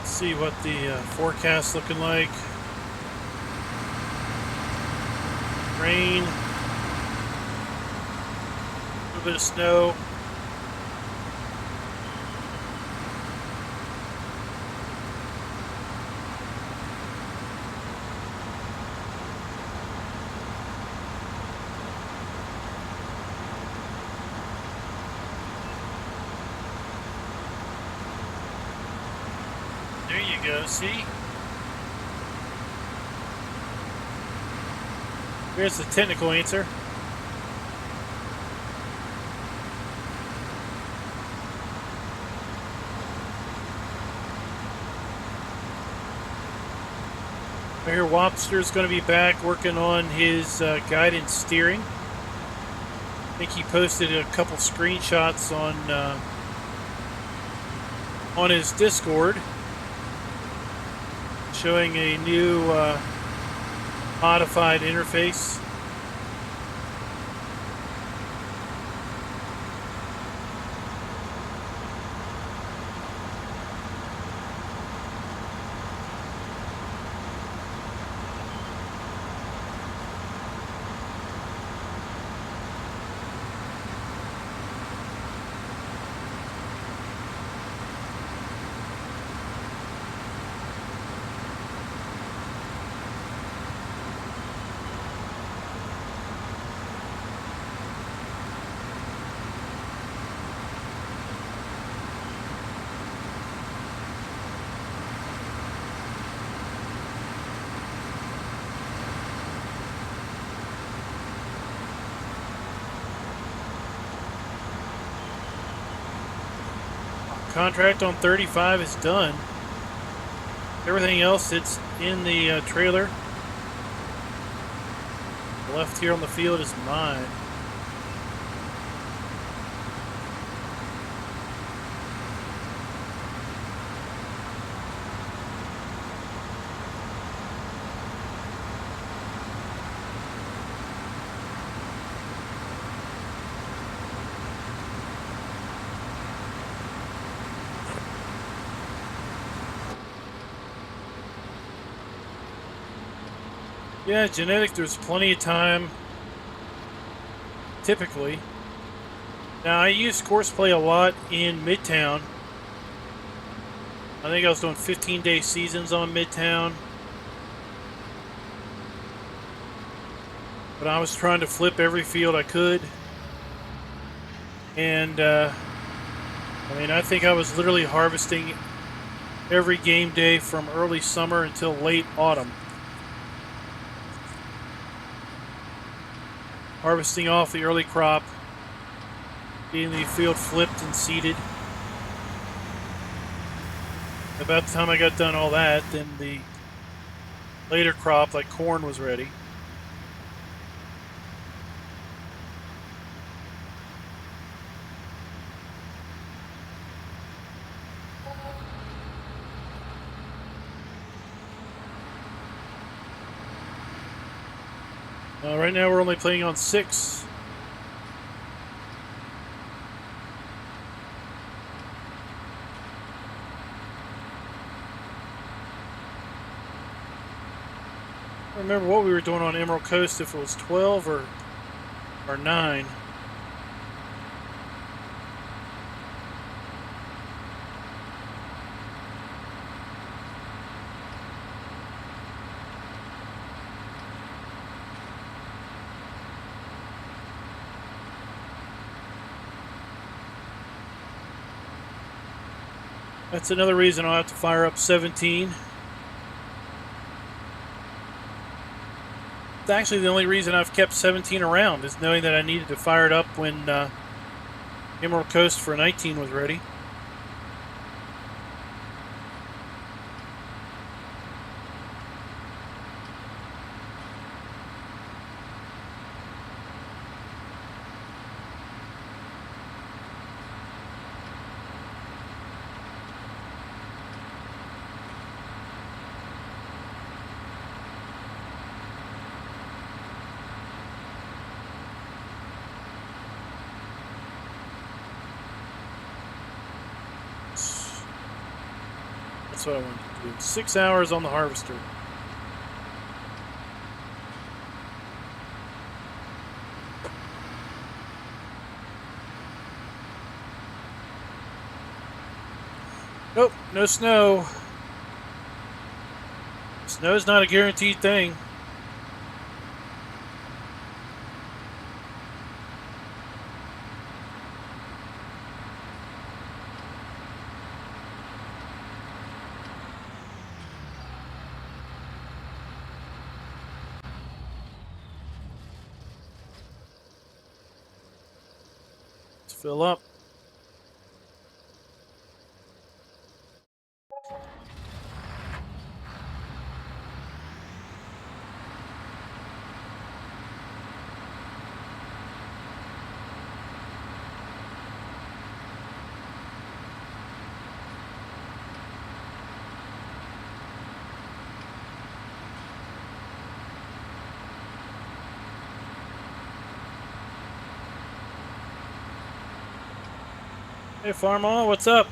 See what the forecast looking like. Rain, a little bit of snow. There you go, see? Here's the technical answer. I hear Wobster's going to be back working on his guidance steering. I think he posted a couple screenshots on his Discord showing a new modified interface. Contract on 35 is done. Everything else that's in the trailer left here on the field is mine. Yeah, genetic, there's plenty of time, typically. Now, I use Courseplay a lot in Midtown. I think I was doing 15-day seasons on Midtown. But I was trying to flip every field I could. And, I mean, I think I was literally harvesting every game day from early summer until late autumn. Harvesting off the early crop, getting the field flipped and seeded. About the time I got done all that, then the later crop, like corn, was ready. Right now we're only playing on 6. I don't remember what we were doing on Emerald Coast, if it was 12 or 9. That's another reason I'll have to fire up 17. It's actually the only reason I've kept 17 around, is knowing that I needed to fire it up when Emerald Coast for 19 was ready. That's what I wanted to do. 6 hours on the harvester. Nope, no snow. Snow's not a guaranteed thing. Let's fill up. Hey, Farma, what's up?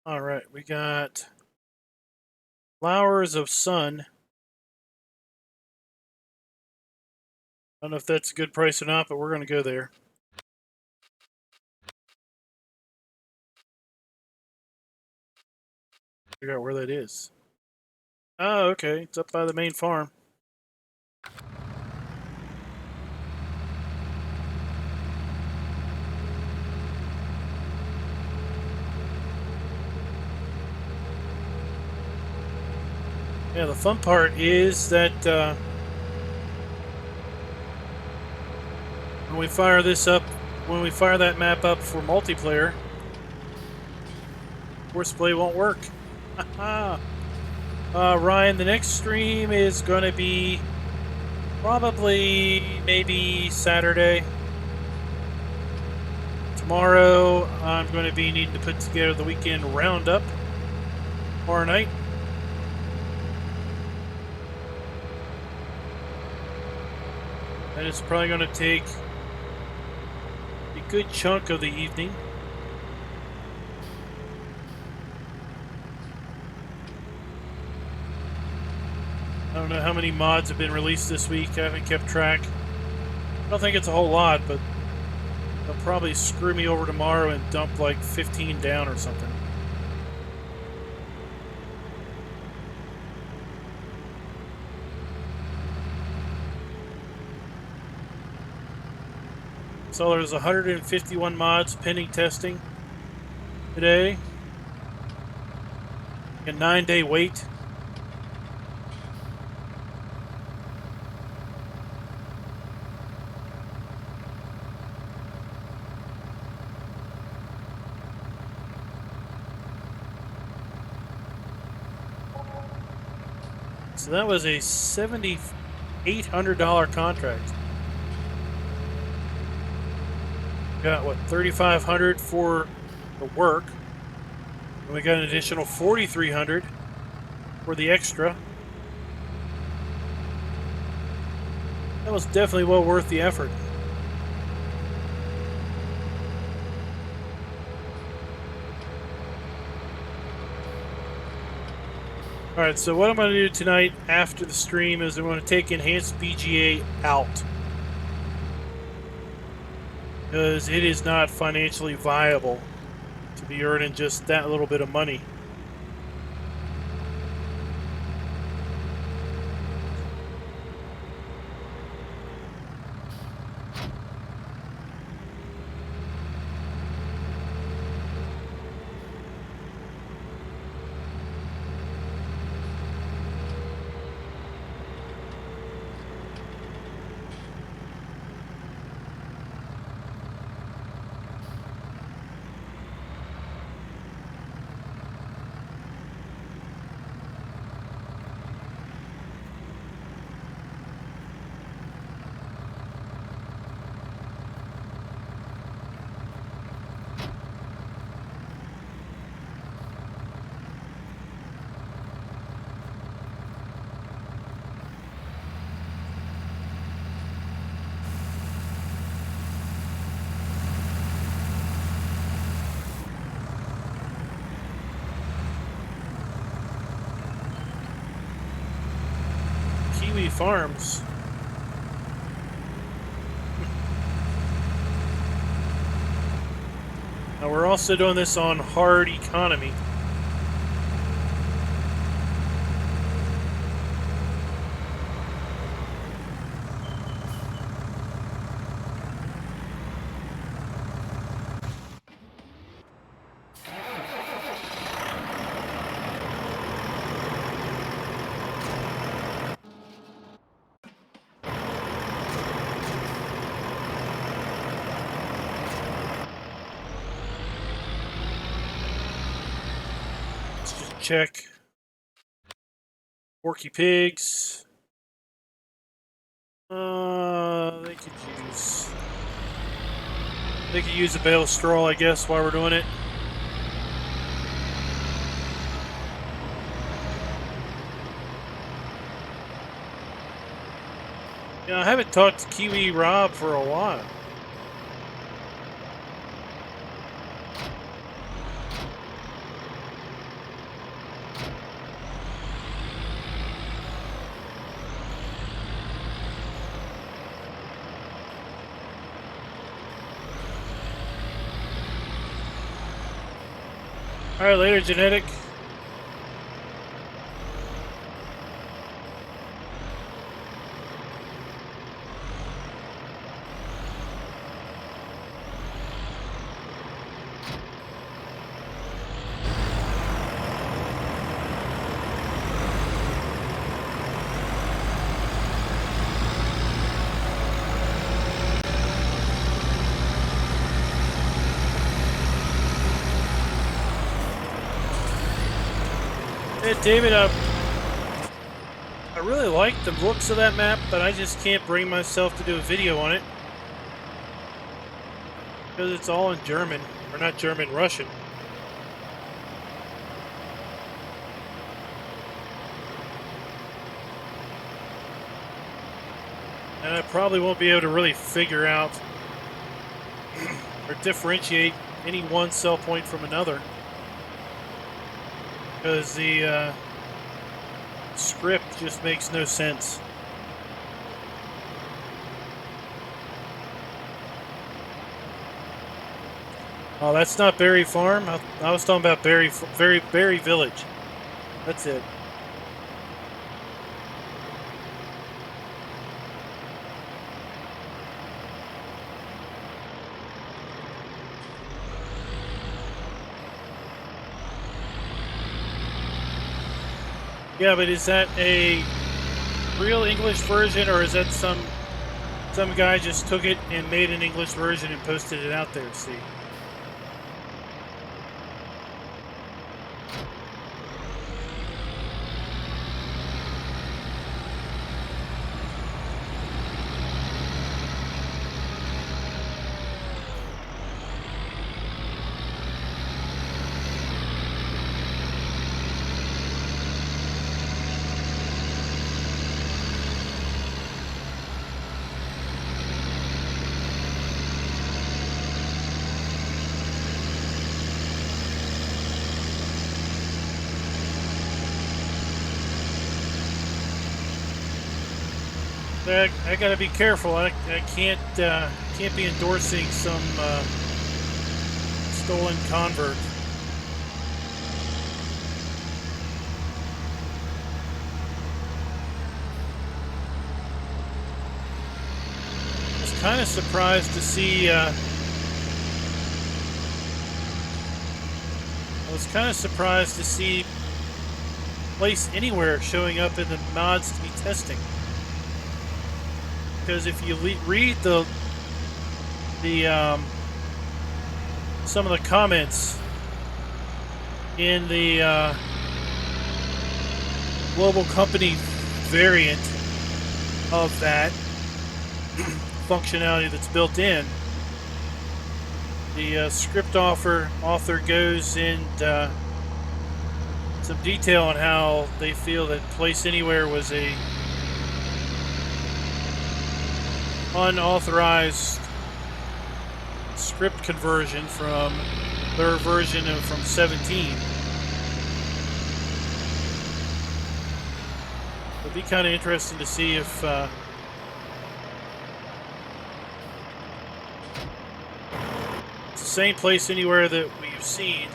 All right, we got Flowers of Sun. I don't know if that's a good price or not, but we're going to go there. Figure out where that is. Oh, okay. It's up by the main farm. Yeah, the fun part is that when we fire this up, when we fire that map up for multiplayer, Courseplay won't work. Ryan, the next stream is going to be probably maybe Saturday. Tomorrow, I'm going to be needing to put together the weekend roundup tomorrow night. And it's probably going to take a good chunk of the evening. I don't know how many mods have been released this week. I haven't kept track. I don't think it's a whole lot, but they'll probably screw me over tomorrow and dump like 15 down or something. So there's 151 mods pending testing today. A 9-day wait. So that was a $7,800 contract. Got what, $3,500 for the work, and we got an additional $4,300 for the extra. That was definitely well worth the effort. Alright, so what I'm going to do tonight after the stream is I'm going to take Enhanced BGA out. Because it is not financially viable to be earning just that little bit of money. Farms. Now we're also doing this on hard economy. Check. Porky pigs. They could use a bale of straw, I guess, while we're doing it. Yeah, I haven't talked to Kiwi Rob for a while. Alright, later, Genetic. David, I really like the looks of that map, but I just can't bring myself to do a video on it. Because it's all in German. Or not German, Russian. And I probably won't be able to really figure out or differentiate any one sell point from another, because the script just makes no sense. Oh, that's not Berry Farm. I was talking about Berry Village. That's it. Yeah, but is that a real English version, or is that some guy just took it and made an English version and posted it out there? See. I gotta be careful. I can't be endorsing some stolen convert. I was kind of surprised to see. I was kind of surprised to see Place Anywhere showing up in the mods to be testing. Because if you read some of the comments in the global company variant of that functionality that's built in, the script author goes into some detail on how they feel that Place Anywhere was a unauthorized script conversion from their version from 17. It'd be kind of interesting to see if it's the same Place Anywhere that we've seen.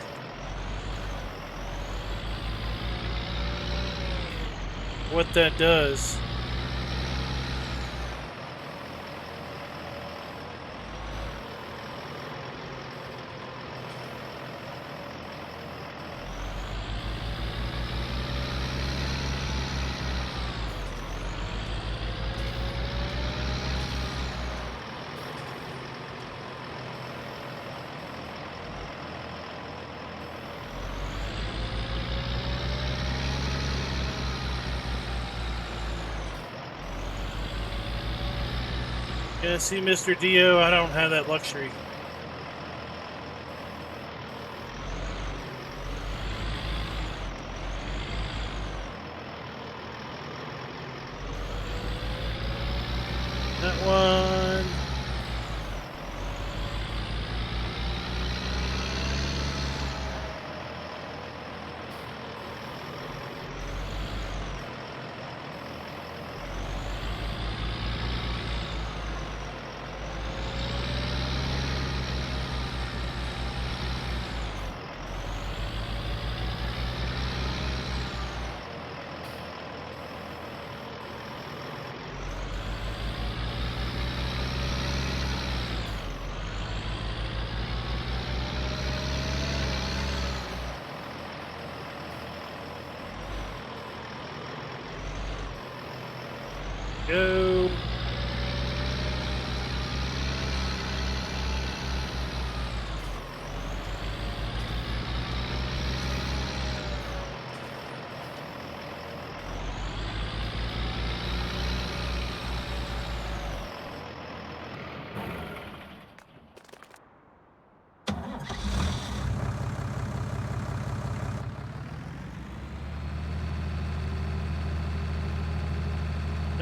What that does. Yeah, see, Mr. Dio, I don't have that luxury. That one.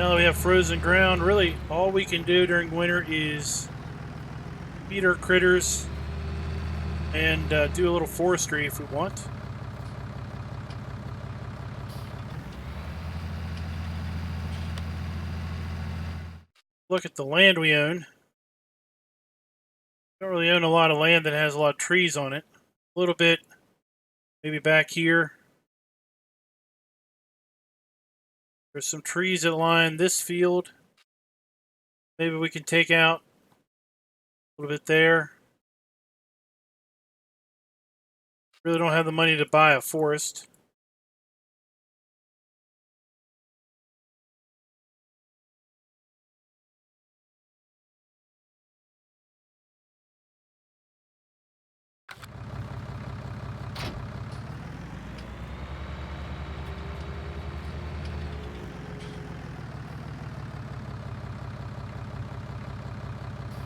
Now that we have frozen ground, really all we can do during winter is feed our critters and do a little forestry if we want. Look at the land we own. Don't really own a lot of land that has a lot of trees on it. A little bit, maybe back here. There's some trees that line this field. Maybe we can take out a little bit there. Really don't have the money to buy a forest.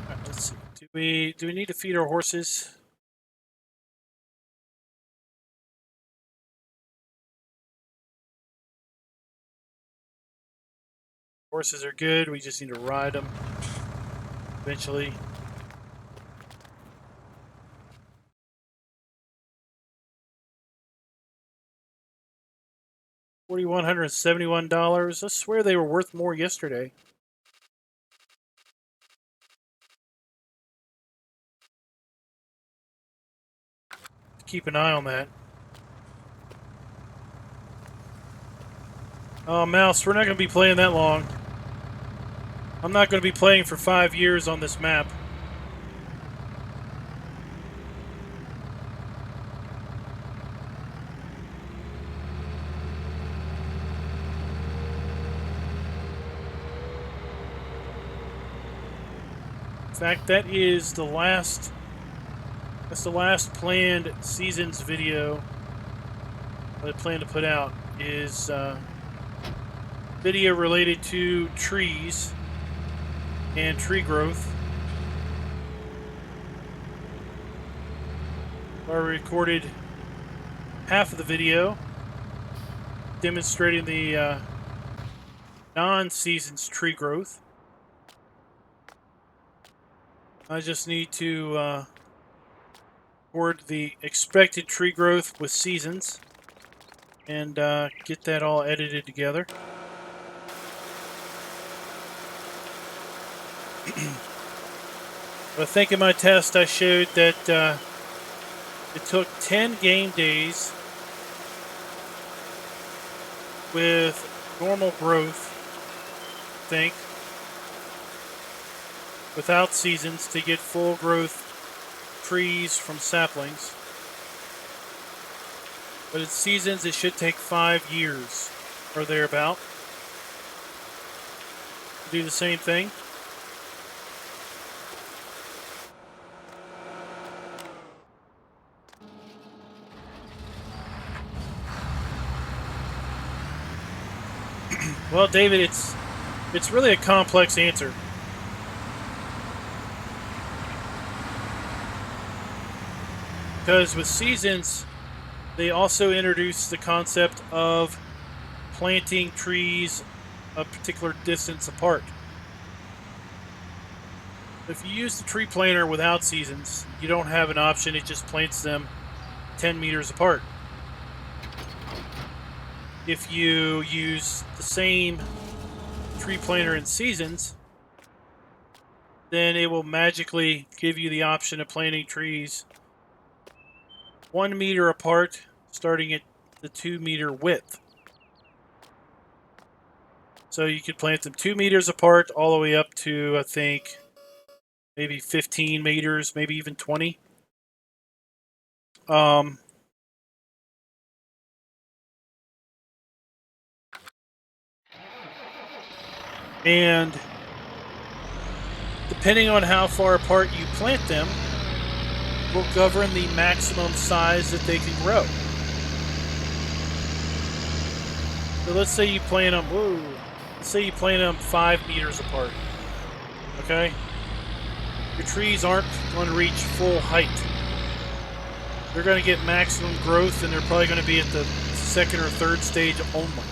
All right, let's see. Do we need to feed our horses? Horses are good. We just need to ride them eventually. $4,171. I swear they were worth more yesterday. Keep an eye on that. Oh, Mouse, we're not going to be playing that long. I'm not going to be playing for 5 years on this map. In fact, that's the last planned seasons video that I plan to put out is video related to trees and tree growth. I recorded half of the video demonstrating the non-seasons tree growth. I just need to record the expected tree growth with seasons and get that all edited together. I think in my test I showed that it took 10 game days with normal growth, I think, without seasons to get full growth trees from saplings. But in seasons it should take 5 years or thereabout to do the same thing. Well, David, it's really a complex answer. Because with seasons, they also introduce the concept of planting trees a particular distance apart. If you use the tree planter without seasons, you don't have an option. It just plants them 10 meters apart. If you use the same tree planter in seasons, then it will magically give you the option of planting trees 1 meter apart, starting at the 2 meter width. So you could plant them 2 meters apart all the way up to, I think, maybe 15 meters, maybe even 20. And depending on how far apart you plant them, will govern the maximum size that they can grow. So let's say you plant them, let's say you plant them 5 meters apart. Okay? Your trees aren't going to reach full height. They're going to get maximum growth, and they're probably going to be at the second or third stage only.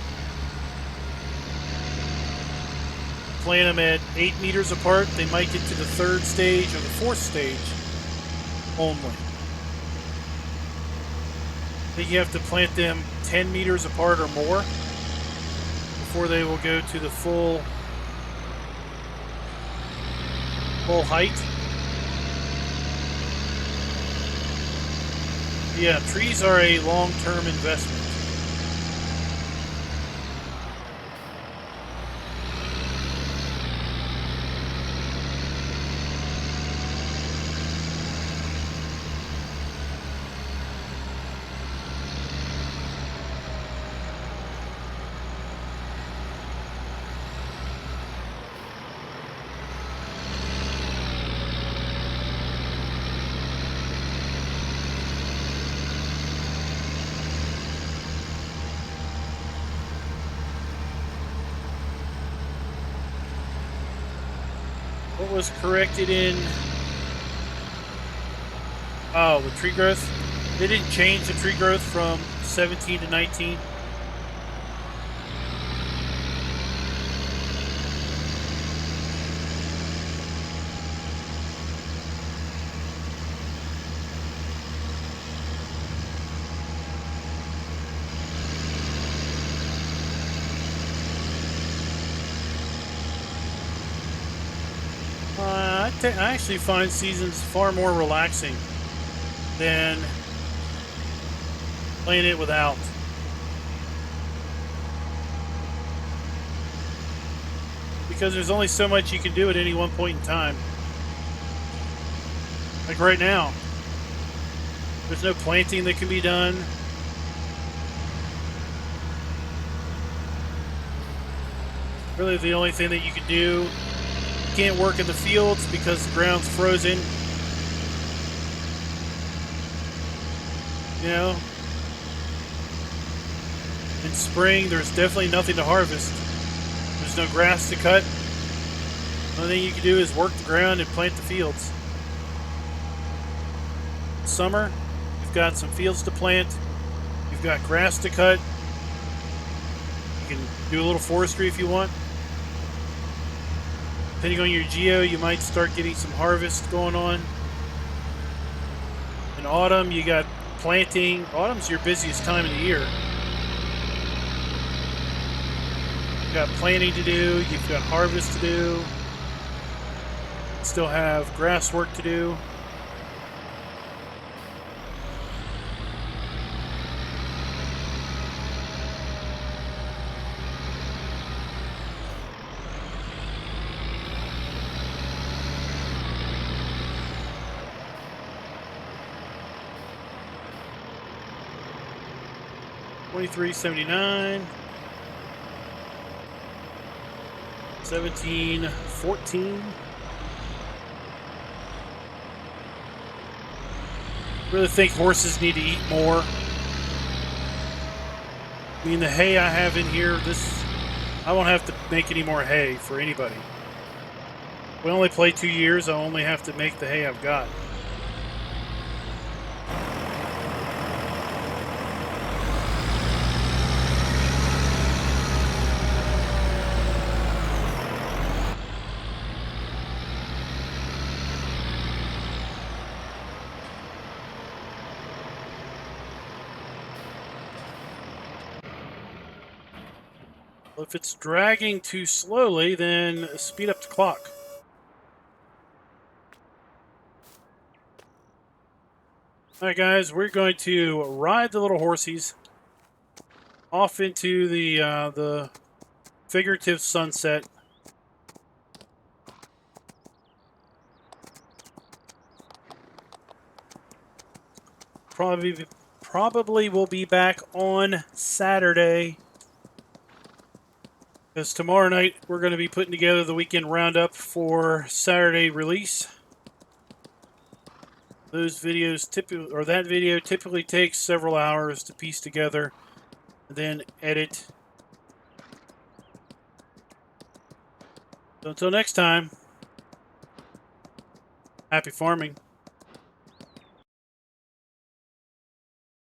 plant them at 8 meters apart, they might get to the 3rd stage or the 4th stage only. I think you have to plant them 10 meters apart or more before they will go to the full height. Yeah, trees are a long-term investment. What was corrected in... Oh, the tree growth? They didn't change the tree growth from 17 to 19. I actually find seasons far more relaxing than playing it without. Because there's only so much you can do at any one point in time. Like right now, there's no planting that can be done. Really, the only thing that you can do, you can't work in the fields because the ground's frozen. You know, in spring, there's definitely nothing to harvest. There's no grass to cut. The only thing you can do is work the ground and plant the fields. Summer, you've got some fields to plant. You've got grass to cut. You can do a little forestry if you want. Depending on your geo, you might start getting some harvest going on. In autumn, you got planting. Autumn's your busiest time of the year. You've got planting to do. You've got harvest to do. Still have grass work to do. $23.79, 17.14. Really think horses need to eat more. I mean, the hay I have in here, I won't have to make any more hay for anybody. We only play 2 years. I only have to make the hay I've got. If it's dragging too slowly, then speed up the clock. All right, guys, we're going to ride the little horsies off into the figurative sunset. Probably will be back on Saturday. Because tomorrow night, we're going to be putting together the weekend roundup for Saturday release. Those videos that video typically takes several hours to piece together and then edit. So until next time, happy farming.